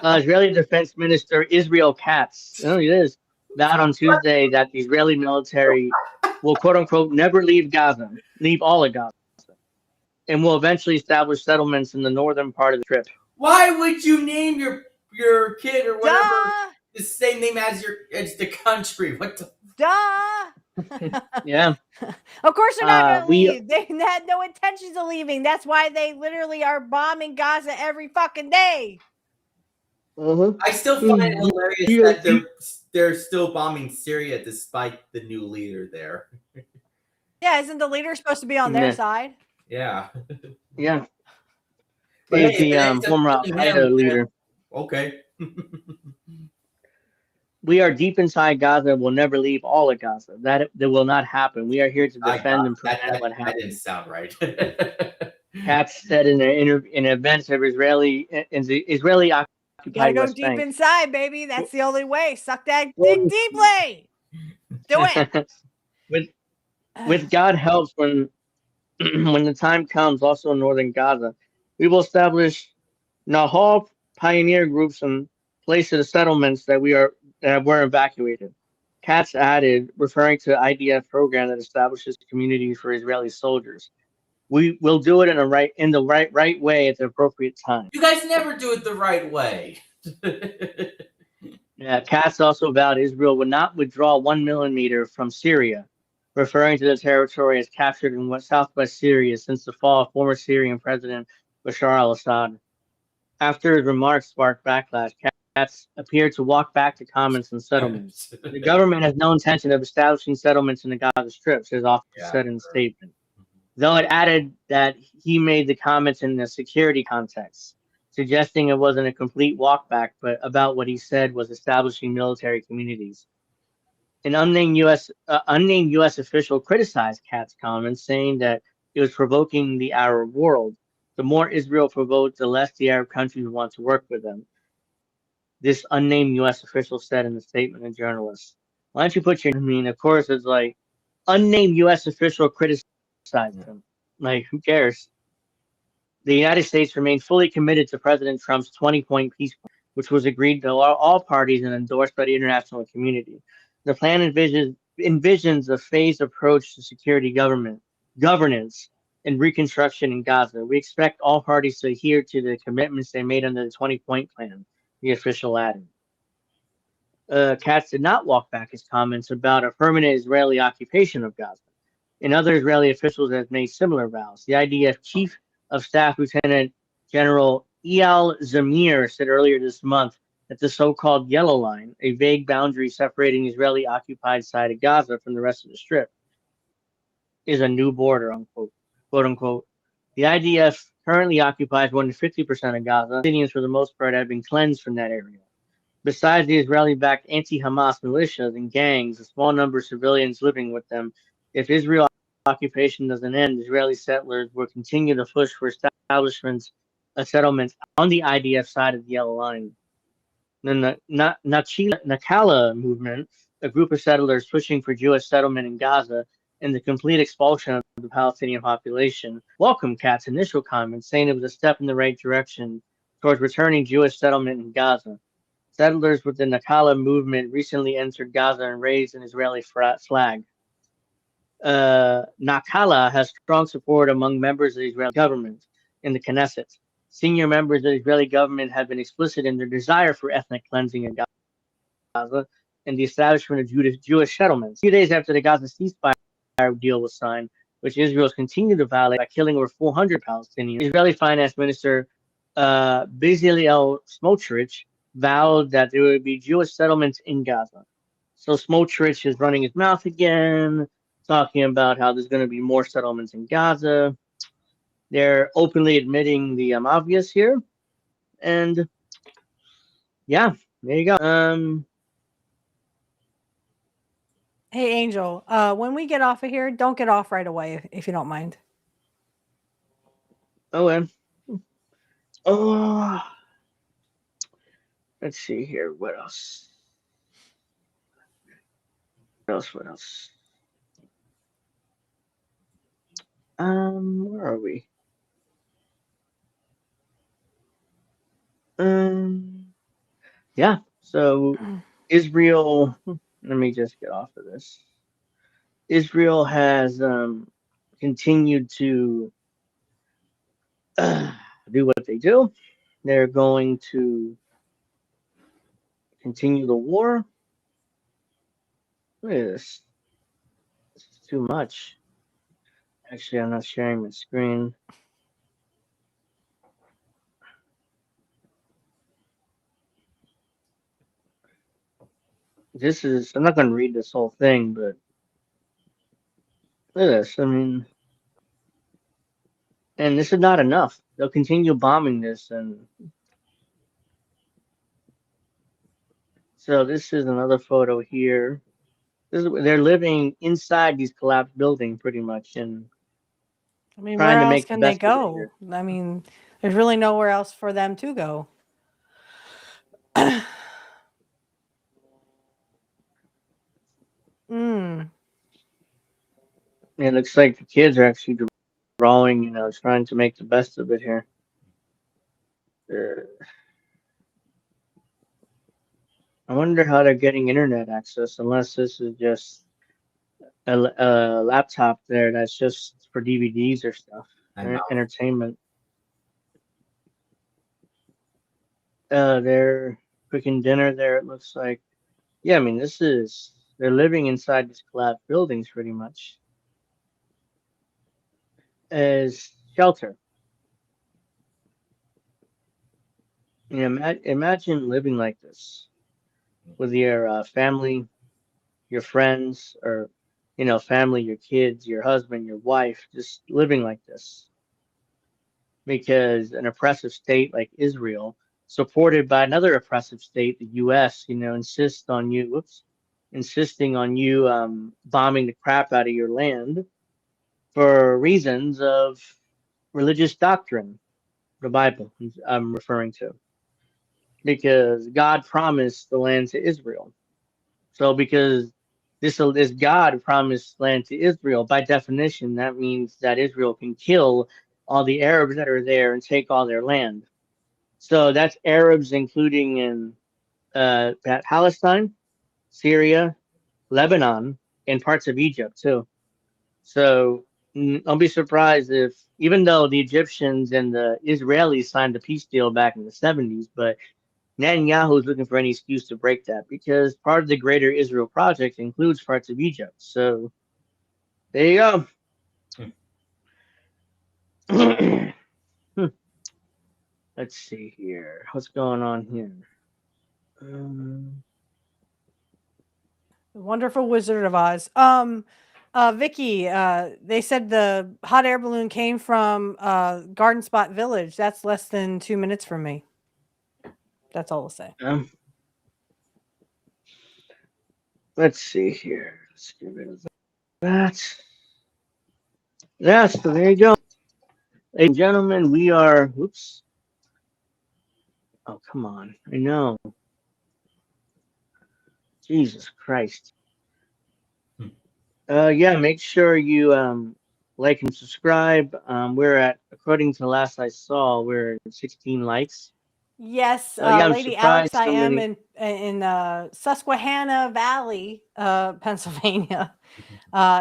Israeli Defense Minister Israel Katz. Oh, it is. Vowed on Tuesday that the Israeli military will, quote unquote, never leave all of Gaza, and will eventually establish settlements in the northern part of the Strip. Why would you name your kid or whatever Duh! the same name as the country? What the? Duh! Yeah. Of course they're not going to we- leave. They had no intentions of leaving. That's why they literally are bombing Gaza every fucking day. I still find it hilarious that they're still bombing Syria despite the new leader there. Yeah, isn't the leader supposed to be on their side? Yeah. Yeah. But He's hey, the former Al-Qaeda leader. Okay. We are deep inside Gaza and will never leave all of Gaza. That will not happen. We are here to defend and prevent what That happens. didn't sound right. Katz said in an event of Israeli occupied Gotta go West deep Bank. inside, baby. That's the only way. Suck that dick deeply. Do it. With God help, when the time comes, also in northern Gaza, we will establish Nahal pioneer groups in place of the settlements that were evacuated. Katz added, referring to the IDF program that establishes communities for Israeli soldiers. We will do it in the right way at the appropriate time. You guys never do it the right way. Yeah, Katz also vowed Israel would not withdraw 1 millimeter from Syria, referring to the territory as captured in southwest Syria since the fall of former Syrian President Bashar al-Assad. After his remarks sparked backlash, Katz appeared to walk back to comments on settlements. The government has no intention of establishing settlements in the Gaza Strip, his office said in a statement. Though it added that he made the comments in a security context, suggesting it wasn't a complete walkback, but about what he said was establishing military communities. An unnamed U.S. Official criticized Katz's comments, saying that it was provoking the Arab world. The more Israel provoked, the less the Arab countries want to work with them. This unnamed U.S. official said in a statement to journalists. Why don't you put your name? Of course, it's like unnamed U.S. official criticized him. Like, who cares? The United States remained fully committed to President Trump's 20-point peace plan, which was agreed by all parties and endorsed by the international community. The plan envisions a phased approach to security governance, and reconstruction in Gaza. We expect all parties to adhere to the commitments they made under the 20-point plan, the official added. Katz did not walk back his comments about a permanent Israeli occupation of Gaza. And other Israeli officials have made similar vows. The IDF Chief of Staff Lieutenant General Eyal Zamir said earlier this month that the so-called Yellow Line, a vague boundary separating Israeli occupied side of Gaza from the rest of the Strip, is a new border, unquote, quote unquote. The IDF currently occupies more than 50% of Gaza. Palestinians, for the most part, have been cleansed from that area. Besides the Israeli-backed anti-Hamas militias and gangs, a small number of civilians living with them, if Israel occupation doesn't end, Israeli settlers will continue to push for establishments of settlements on the IDF side of the yellow line. Then the Nakala movement, a group of settlers pushing for Jewish settlement in Gaza and the complete expulsion of the Palestinian population, welcomed Katz's initial comments, saying it was a step in the right direction towards returning Jewish settlement in Gaza. Settlers with the Nakala movement recently entered Gaza and raised an Israeli flag. Nakala has strong support among members of the Israeli government in the Knesset. Senior members of the Israeli government have been explicit in their desire for ethnic cleansing in Gaza and the establishment of Jewish settlements. A few days after the Gaza ceasefire deal was signed, which Israel has continued to violate by killing over 400 Palestinians, Israeli Finance Minister Bezalel Smotrich vowed that there would be Jewish settlements in Gaza. So Smotrich is running his mouth again, talking about how there's going to be more settlements in Gaza. They're openly admitting the obvious here. And yeah, there you go. Hey, Angel, when we get off of here, don't get off right away if you don't mind. Oh, oh, let's see here. What else? What else? Where are we? Yeah. So Israel. Let me just get off of this. Israel has continued to do what they do. They're going to continue the war. Look at this. This is too much. Actually, I'm not sharing my screen. I'm not going to read this whole thing, but look at this. I mean, and this is not enough. They'll continue bombing this. And so this is another photo here. They're living inside these collapsed buildings pretty much. And I mean, trying where to else make the can they best of it go? here. I mean, there's really nowhere else for them to go. It looks like the kids are actually drawing, trying to make the best of it here. I wonder how they're getting internet access, unless this is just a laptop there that's just for DVDs or stuff, entertainment. They're cooking dinner there, it looks like. Yeah, I mean, they're living inside these collapsed buildings pretty much as shelter. Imagine living like this with your family, your friends, or family, your kids, your husband, your wife, just living like this. Because an oppressive state like Israel, supported by another oppressive state, the U.S., insisting on you bombing the crap out of your land for reasons of religious doctrine, the Bible I'm referring to, because God promised the land to Israel. So because this God promised land to Israel, by definition, that means that Israel can kill all the Arabs that are there and take all their land. So that's Arabs, including in Palestine, Syria, Lebanon, and parts of Egypt too. So I'll be surprised if, even though the Egyptians and the Israelis signed the peace deal back in the 70s, but Netanyahu is looking for any excuse to break that, because part of the greater Israel project includes parts of Egypt. So there you go. Let's see here. What's going on here? The Wonderful Wizard of Oz. Vicky, they said the hot air balloon came from Garden Spot Village. That's less than 2 minutes from me. That's all I'll say. Let's see here. Let's get rid of that. Yeah, so there you go. Ladies and gentlemen, we are. Whoops. Oh, come on. I know. Jesus Christ. Hmm. Yeah, make sure you like and subscribe. We're at, according to last I saw, we're at 16 likes. Yes, Yeah, I'm Lady Alex, surprised I so am many. in Susquehanna Valley, Pennsylvania,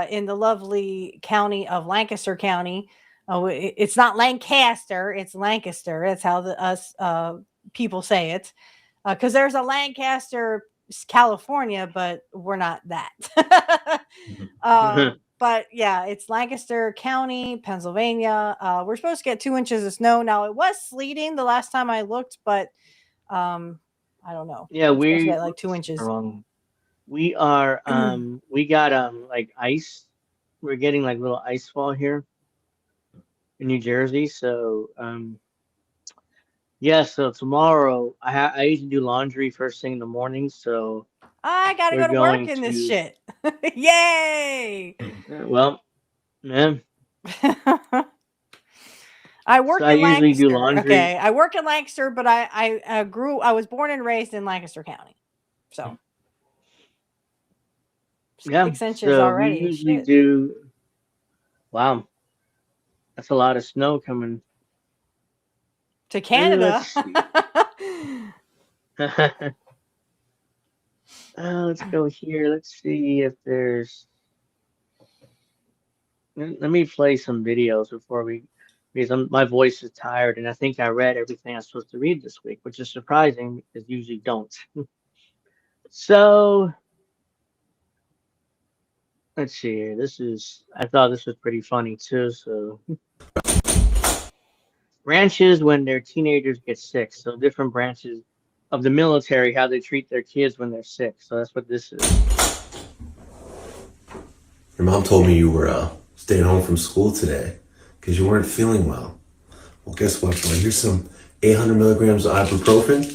in the lovely county of Lancaster County. Oh, it's not Lancaster, it's Lancaster. That's how us people say it. Because there's a Lancaster, California, but we're not that. But yeah, it's Lancaster County, Pennsylvania. We're supposed to get 2 inches of snow. Now it was sleeting the last time I looked, but I don't know. Yeah, We're supposed to we get like 2 whoops, inches. wrong. We are we got like ice. We're getting like little ice fall here in New Jersey. So yeah, so tomorrow I usually do laundry first thing in the morning, so I gotta we're go to work going in this to shit. Yay! well, man. I So work I in usually do Lancaster. laundry. Okay, I work in Lancaster, but I was born and raised in Lancaster County. So Yeah, 6 inches so we already. usually Shit. do. Wow, that's a lot of snow coming. To Canada. Let's see. Let's go here. Let's see if there's. Let me play some videos before we, because my voice is tired, and I think I read everything I'm supposed to read this week, which is surprising because usually don't. So let's see here. I thought this was pretty funny too. So branches when their teenagers get sick. So different branches of the military, how they treat their kids when they're sick. So that's what this is. Your mom told me you were staying home from school today because you weren't feeling well. Well, guess what, boy? Here's some 800 milligrams of ibuprofen,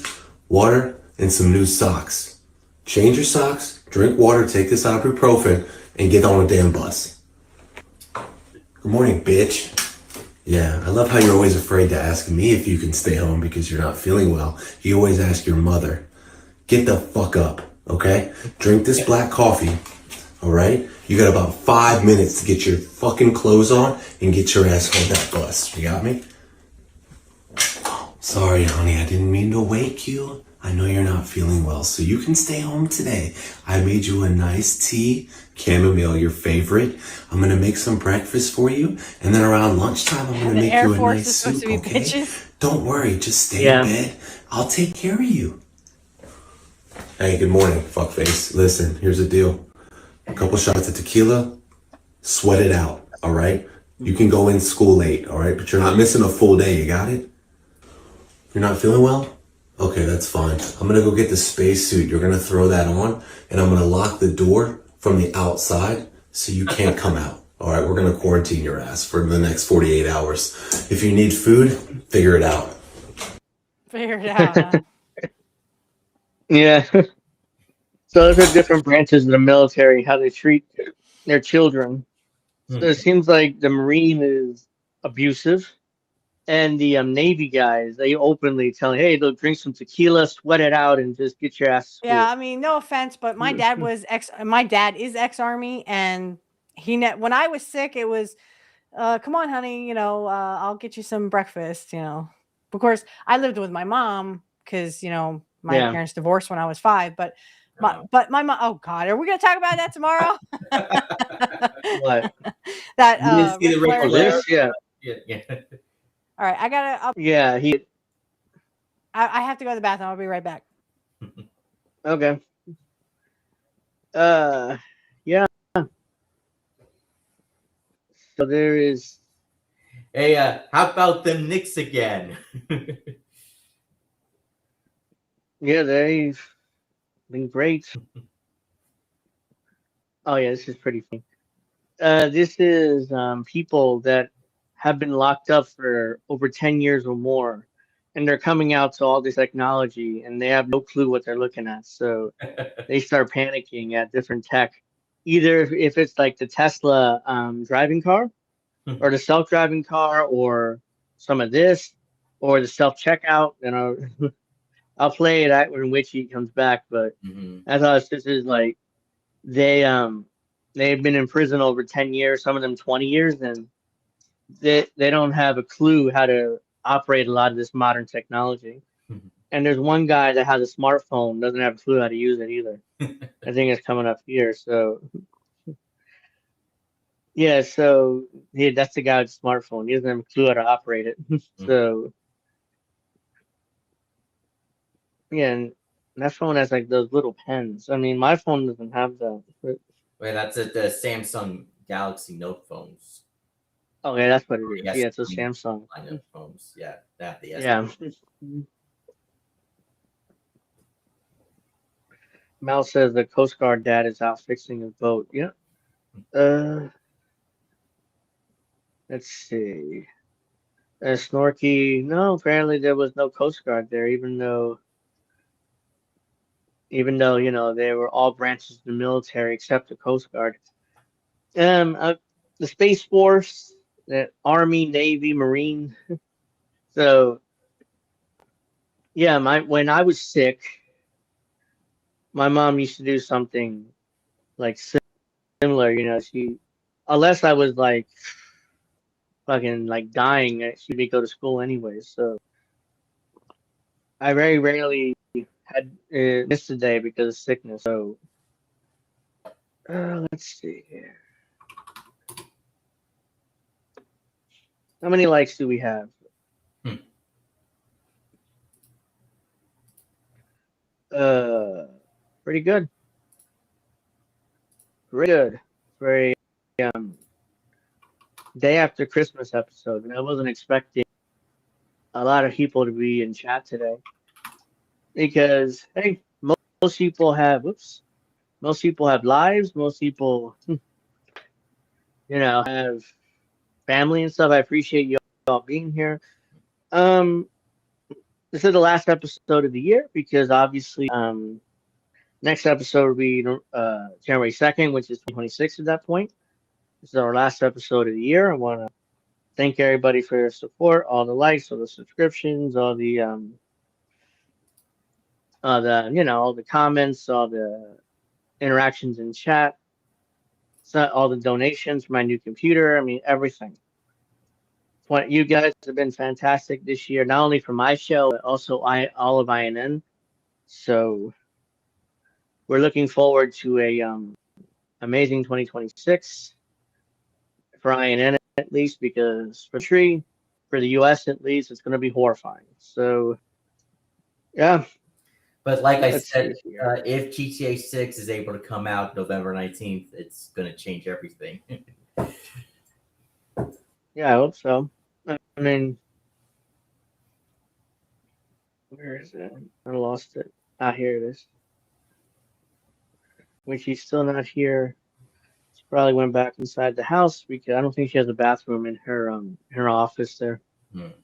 water, and some new socks. Change your socks, drink water, take this ibuprofen, and get on a damn bus. Good morning, bitch. Yeah, I love how you're always afraid to ask me if you can stay home because you're not feeling well. You always ask your mother. Get the fuck up, okay? Drink this black coffee, all right? You got about 5 minutes to get your fucking clothes on and get your ass on that bus. You got me? Sorry, honey, I didn't mean to wake you. I know you're not feeling well, so you can stay home today. I made you a nice tea, chamomile, your favorite. I'm gonna make some breakfast for you, and then around lunchtime, I'm gonna make Air you a Force nice is supposed soup, to be okay? bitches. Don't worry, just stay Yeah. in bed. I'll take care of you. Hey, good morning, fuckface. Listen, here's the deal. A couple shots of tequila, sweat it out, all right? You can go in school late, all right? But you're not missing a full day, you got it? You're not feeling well? Okay, that's fine. I'm gonna go get the spacesuit. You're gonna throw that on, and I'm gonna lock the door from the outside so you can't come out. All right, we're gonna quarantine your ass for the next 48 hours. If you need food, figure it out. Figure it out. Huh? Yeah. So those are different branches of the military, how they treat their children. So it seems like the Marine is abusive, and the Navy guys, they openly tell you, hey, they'll drink some tequila, sweat it out, and just get your ass to Yeah, school. I mean, no offense, but my dad is ex-army, and when I was sick, it was, come on, honey, I'll get you some breakfast, Of course, I lived with my mom because, my Yeah. parents divorced when I was 5, but my mom, oh God, are we going to talk about that tomorrow? What? That, You didn't see the Ric Ric Oh, Flair. Flair? this? Yeah. Yeah. All right, Yeah. I have to go to the bathroom. I'll be right back. Okay. Yeah. So there is. Hey, how about the Knicks again? Yeah, they've been great. Oh yeah, this is pretty funny. This is people that have been locked up for over 10 years or more, and they're coming out to all this technology, and they have no clue what they're looking at. So they start panicking at different tech. Either if it's like the Tesla driving car, or the self-driving car, or some of this, or the self-checkout. I'll play it at when Witchy comes back. But I thought this is like they've been in prison over 10 years, some of them 20 years, and they don't have a clue how to operate a lot of this modern technology. And there's one guy that has a smartphone, doesn't have a clue how to use it either. I think it's coming up here. So yeah, that's the guy with the smartphone. He doesn't have a clue how to operate it. So yeah, and that phone has like those little pens. I mean, my phone doesn't have that. Wait, that's the Samsung Galaxy Note phones. Okay, that's what it is. Yes, Yeah, it's a Samsung. line of phones. Yeah, that the S. Yeah. Mal says the Coast Guard dad is out fixing his boat. Yeah. Let's see. Snorky. No, apparently there was no Coast Guard there, even though they were all branches of the military except the Coast Guard. The Space Force, the Army, Navy, Marine. So yeah, when I was sick, my mom used to do something like similar. Unless I was like fucking like dying, she'd be go to school anyway. So I very rarely had missed a day because of sickness. So let's see here. How many likes do we have? Pretty good. Pretty good. Very day after Christmas episode, and I wasn't expecting a lot of people to be in chat today because hey, most people have lives. Most people, have family and stuff. I appreciate you all being here. This is the last episode of the year because obviously, next episode will be January 2nd, which is 2026 at that point. This is our last episode of the year. I want to thank everybody for your support, all the likes, all the subscriptions, all the all the comments, all the interactions in chat, all the donations for my new computer. I mean, everything. You guys have been fantastic this year, not only for my show, but also all of INN. So we're looking forward to a amazing 2026 for INN at least, because for the US at least, it's going to be horrifying. So yeah. But like I said, if GTA 6 is able to come out November 19th, it's going to change everything. Yeah, I hope so. I mean, where is it? I lost it. Here it is. When she's still not here, she probably went back inside the house because I don't think she has a bathroom in her office there,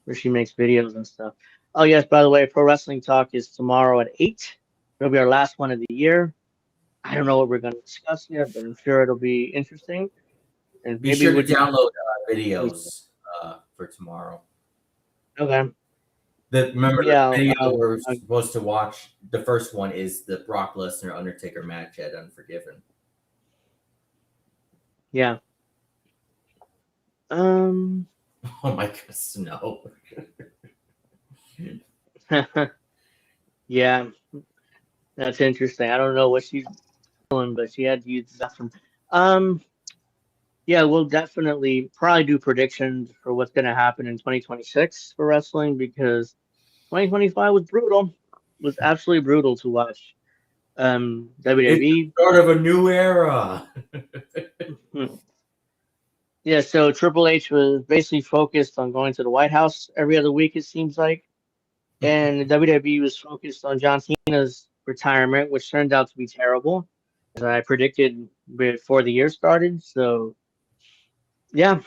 where she makes videos and stuff. Oh yes, by the way, Pro Wrestling Talk is tomorrow at 8. It'll be our last one of the year. I don't know what we're going to discuss yet, but I'm sure it'll be interesting. And be sure to download videos for tomorrow. Okay. The video we're supposed to watch, the first one is the Brock Lesnar Undertaker match at Unforgiven. Yeah. Oh my goodness, no. Yeah, that's interesting. I don't know what she's doing, but she had to use the bathroom. Yeah, we'll definitely probably do predictions for what's going to happen in 2026 for wrestling, because 2025 was brutal. It was absolutely brutal to watch. WWE. It's the start of a new era. Yeah, so Triple H was basically focused on going to the White House every other week, it seems like. And WWE was focused on John Cena's retirement, which turned out to be terrible, as I predicted before the year started. So, yeah.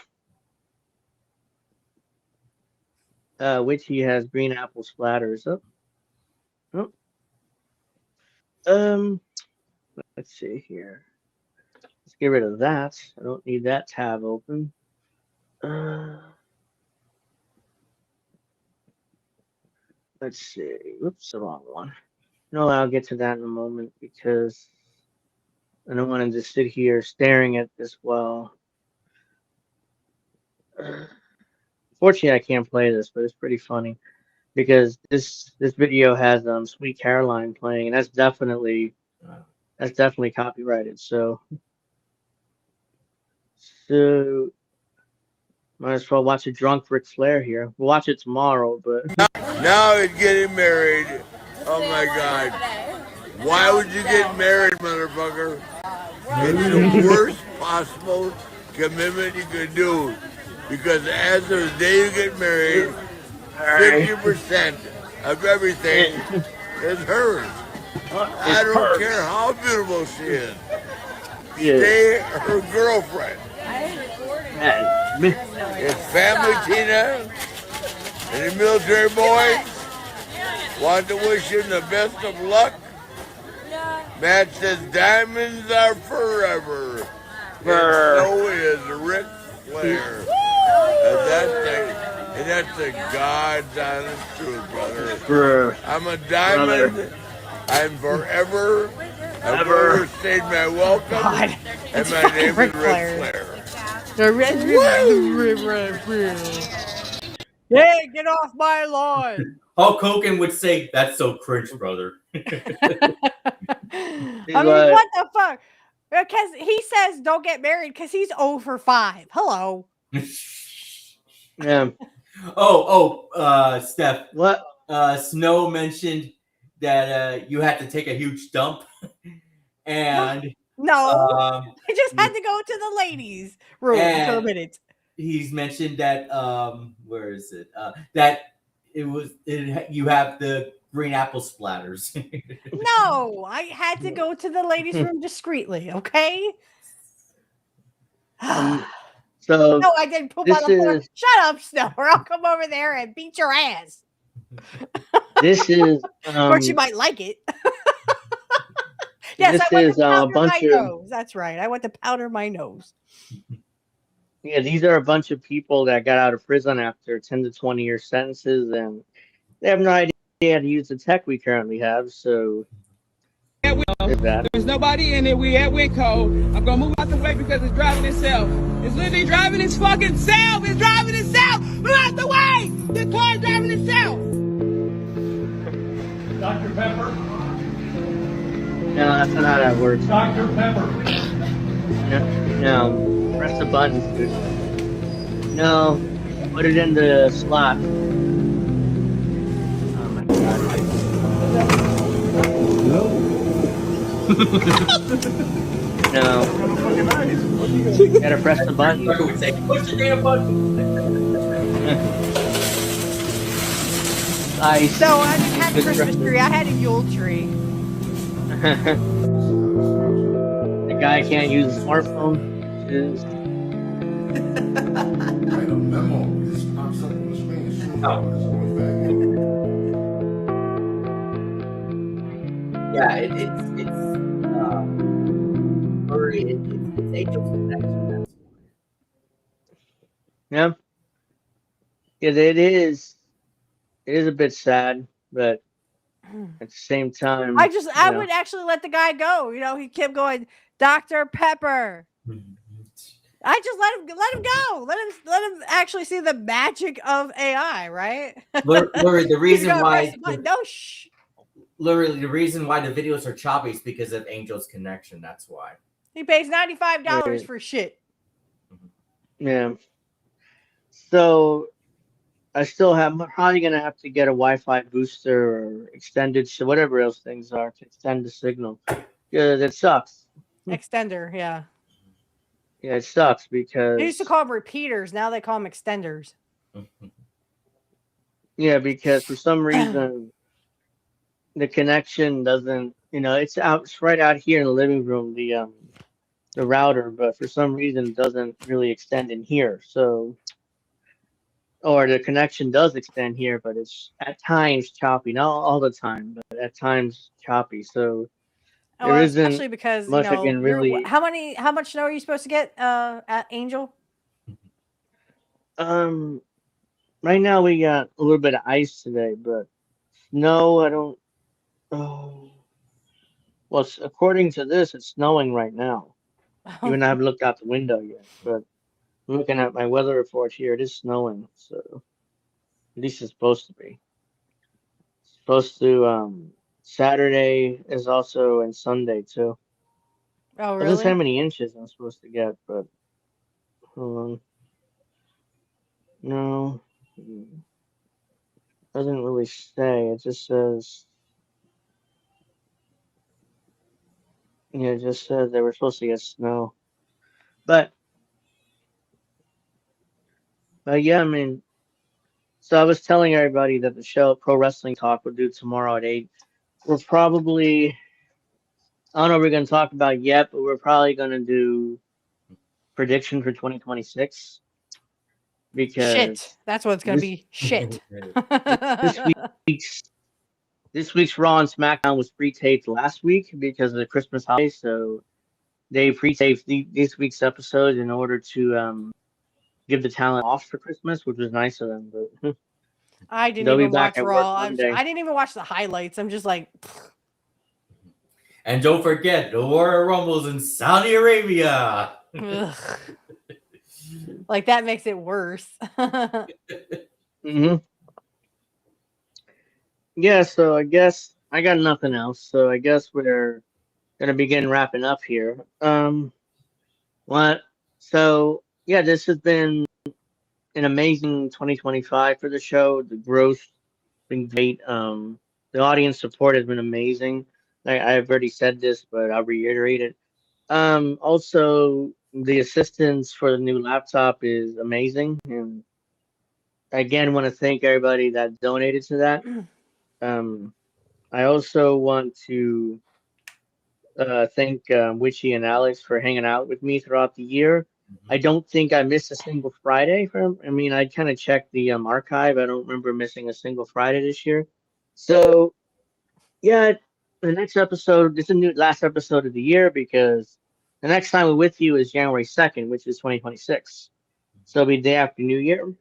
Which he has green apple splatters. Let's see here. Let's get rid of that. I don't need that tab open. Let's see. Oops, the wrong one. No, I'll get to that in a moment because I don't want to just sit here staring at this while. Fortunately, I can't play this, but it's pretty funny because this video has Sweet Caroline playing, and that's definitely copyrighted. So might as well watch a drunk Ric Flair here. We'll watch it tomorrow, but Now it's getting married. Oh my God. Why would you get married, motherfucker? It's the worst possible commitment you could do. Because as of the day you get married, 50% of everything is hers. I don't care how beautiful she is. Stay her girlfriend. It's family, Tina, and the military boys. Want to wish you the best of luck. Matt says diamonds are forever. And so is Ric Flair. And that's the God's honest truth, brother. I'm a diamond. I'm forever. I've overstayed my welcome. God, and my name is Ric Flair. Hey, get off my lawn! Hulk Hogan would say, "That's so cringe, brother." I mean, what the fuck? Because he says don't get married because he's 0 for 5. Hello. Yeah. Steph. What? Snow mentioned that you had to take a huge dump, and no, I just had to go to the ladies' room for a minute. He's mentioned that where is it? That you have the green apple splatters. No, I had to go to the ladies' room discreetly. Okay. So no, I didn't poop on the floor. Shut up, Snow, or I'll come over there and beat your ass. This is or she might like it. Yes, I went to powder my nose. That's right. I went to powder my nose. Yeah, these are a bunch of people that got out of prison after 10 to 20 year sentences, and they have no idea how to use the tech we currently have. So there's nobody in it. We at Winco. I'm gonna move out the way because it's driving itself. It's literally driving its fucking self. It's driving itself. Move out the way. The car's driving itself. Dr. Pepper. No, that's not how that works. Dr. Pepper. No. Press the button, dude. No. Put it in the slot. Oh my God. No. You gotta press the button. Push the damn button. Nice. So I didn't have a Christmas tree. I had a Yule tree. The guy can't use a smartphone. Write a memo. This pops up on the screen as soon as it's going back in. Yeah, it's Angel's Connection. That's Yeah. Yeah, it is. It is a bit sad, but at the same time, I would actually let the guy go. You know, he kept going, Dr. Pepper. I just let him go. Let him actually see the magic of AI, right? Lori, the reason why Literally, the reason why the videos are choppy is because of Angel's Connection. That's why. He pays $95 for shit. Yeah. So I still have. I'm probably gonna have to get a Wi-Fi booster or extended, whatever else things are to extend the signal. Yeah, that sucks. Extender, yeah. Yeah, it sucks because They used to call them repeaters. Now they call them extenders. Yeah, because for some reason the connection doesn't. You know, it's right out here in the living room. The router, but for some reason it doesn't really extend in here. So, or the connection does extend here, but it's at times choppy. Not all the time, but at times choppy. So there isn't especially because much I can really. How much snow are you supposed to get at Angel? Right now we got a little bit of ice today, but snow. I don't. Oh, well, according to this, it's snowing right now. Even though I haven't looked out the window yet, but looking at my weather report here, it is snowing. So at least it's supposed to be. It's supposed to. Saturday is also and Sunday too. Oh, Doesn't say how really? many inches I'm supposed to get, but hold on. No, doesn't really say. It just says. Yeah, it just says they were supposed to get snow. But yeah, I mean, so I was telling everybody that the show Pro Wrestling Talk will do tomorrow at 8. We're probably, I don't know what we're going to talk about yet, but we're probably going to do prediction for 2026 Shit. because That's what it's gonna be. Shit. this week's this week's Raw and SmackDown was pre-taped last week because of the Christmas holiday, so they pre-taped this week's episode in order to give the talent off for Christmas, which was nice of them. But I didn't they'll be even back watch at work Raw. Monday. I didn't even watch the highlights. I'm just like, And don't forget, the Royal Rumble's in Saudi Arabia. ugh. Like that makes it worse. Mm-hmm. Yeah, so I guess I got nothing else. So I guess we're gonna begin wrapping up here. What? So yeah, this has been an amazing 2025 for the show. The growth been great. The audience support has been amazing. I've already said this, but I'll reiterate it. Also the assistance for the new laptop is amazing, and again, want to thank everybody that donated to that. I also want to thank Witchy and Alex for hanging out with me throughout the year. I don't think I missed a single Friday from. I mean, I kind of checked the archive. I don't remember missing a single Friday this year. So yeah, the next episode. This is the new last episode of the year because the next time we're with you is January 2nd, which is 2026. So it'll be day after New Year,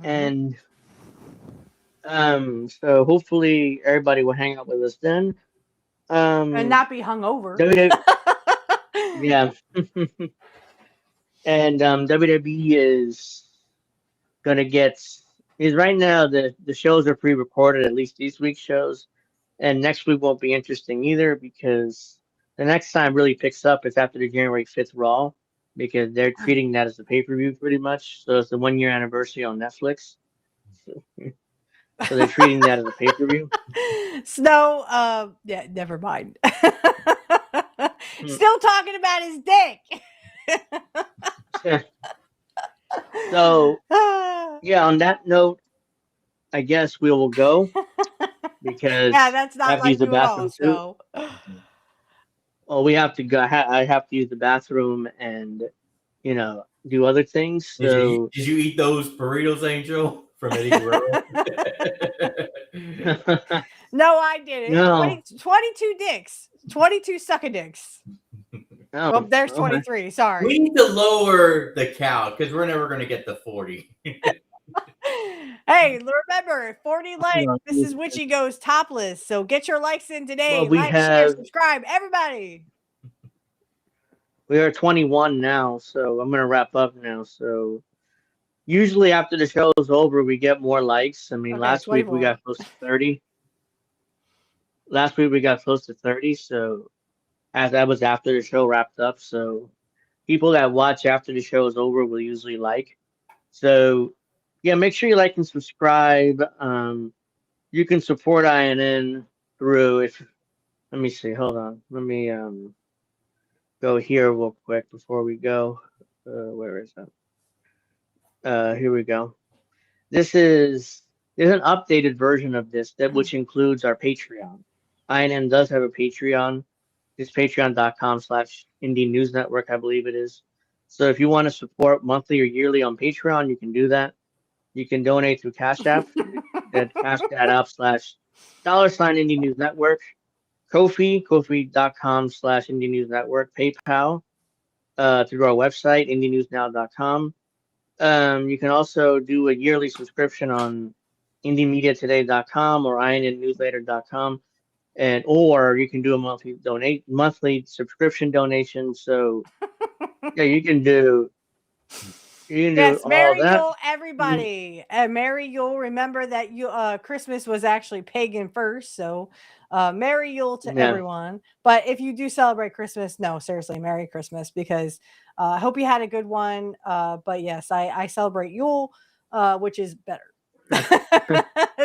and so hopefully everybody will hang out with us then. And not be hungover. Yeah. And WWE is gonna get is right now the shows are pre-recorded, at least these week's shows, and next week won't be interesting either because the next time really picks up is after the January 5th Raw because they're treating that as a pay-per-view pretty much. So it's the 1 year anniversary on Netflix. So they're treating that as a pay-per-view. Snow, yeah, never mind. Still talking about his dick. So yeah, on that note, I guess we will go because yeah, that's I not have to like use the you at all. bathroom too. So, Well, we have to go. I have to use the bathroom and do other things. So Did you eat those burritos, Angel, from Eddie Guerrero? no, I didn't. No. 22 dicks. 22 sucker dicks. Oh, well, there's okay. 23. Sorry. We need to lower the count because we're never going to get the 40. Hey, remember, 40 likes. This is Witchy Goes Topless. So get your likes in today. Well, we share, subscribe, everybody. We are 21 now, so I'm gonna wrap up now. So usually after the show is over, we get more likes. I mean, last week we got close to 30. Last week we got close to 30. So as that was after the show wrapped up. So people that watch after the show is over will usually like. So yeah, make sure you like and subscribe. You can support INN through let me see, hold on. Let me go here real quick before we go. Where is that? Here we go. There's an updated version of this which includes our Patreon. INN does have a Patreon. It's patreon.com/Indie News Network, I believe it is. So if you want to support monthly or yearly on Patreon, you can do that. You can donate through Cashapp. That cash that up /$Indie News Network. Kofi.com/Indie News Network. PayPal through our website, indienewsnow.com. You can also do a yearly subscription on indiemediatoday.com or innnewsletter.com, or you can do a monthly subscription donation. So yeah, you can do Yes, all Merry that. Yule, everybody. And Merry Yule. Remember that Christmas was actually pagan first, so Merry Yule to Yeah. everyone. But if you do celebrate Christmas, no, seriously, Merry Christmas, because I hope you had a good one. But yes, I celebrate Yule, which is better.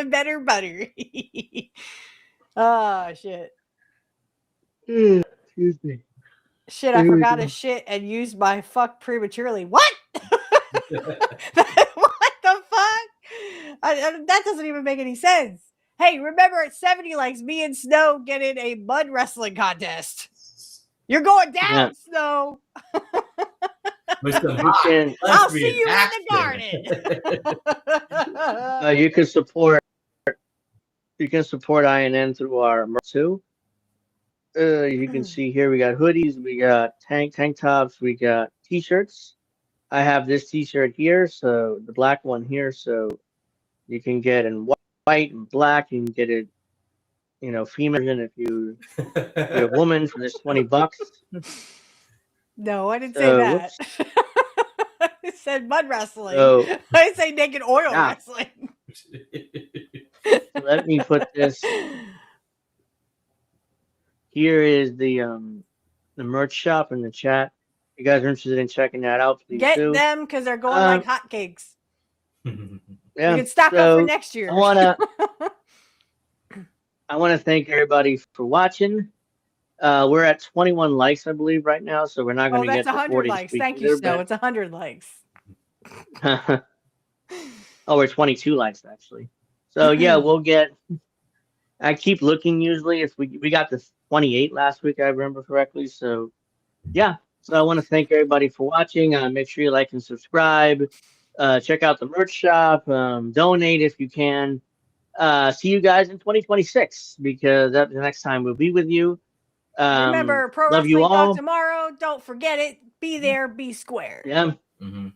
Better butter. Oh shit. Excuse me. Shit, I Here we forgot go. to shit and used my fuck prematurely. What? What the fuck? That doesn't even make any sense. Hey, remember at 70 likes, me and Snow get in a mud wrestling contest. You're going down, Yeah. Snow. With some You can I'll see you in the garden. you can support INN through our merch too. You can see here we got hoodies, we got tank tops, we got t-shirts. I have this t-shirt here, so the black one here, so you can get in white and black. You can get it, female version if you're a woman for this $20. No, I didn't say So that. whoops. I said mud wrestling. So I didn't say naked oil yeah. wrestling. So let me put this. Here is the merch shop in the chat. If you guys are interested in checking that out, please Get do. them because they're going like hotcakes. Yeah. You can stock up for next year. I wanna thank everybody for watching. We're at 21 likes, I believe, right now, so we're not Oh, going to that's get to 100 40 likes. this week Thank you, either, Snow. It's 100 likes. but we're 22 likes actually. So yeah, we'll get. I keep looking usually. If we got to 28 last week, I remember correctly. So yeah. So I want to thank everybody for watching. Make sure you like and subscribe. Check out the merch shop. Donate if you can. See you guys in 2026 because that's the next time we'll be with you. Remember, Pro Love you Wrestling Talk all. tomorrow. Don't forget it. Be there, be square. Yeah. Mm-hmm.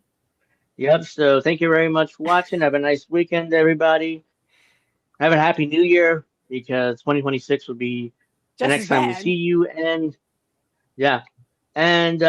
Yep. So thank you very much for watching. Have a nice weekend, everybody. Have a happy new year because 2026 will be the Just next as time we bad. see you. And yeah. And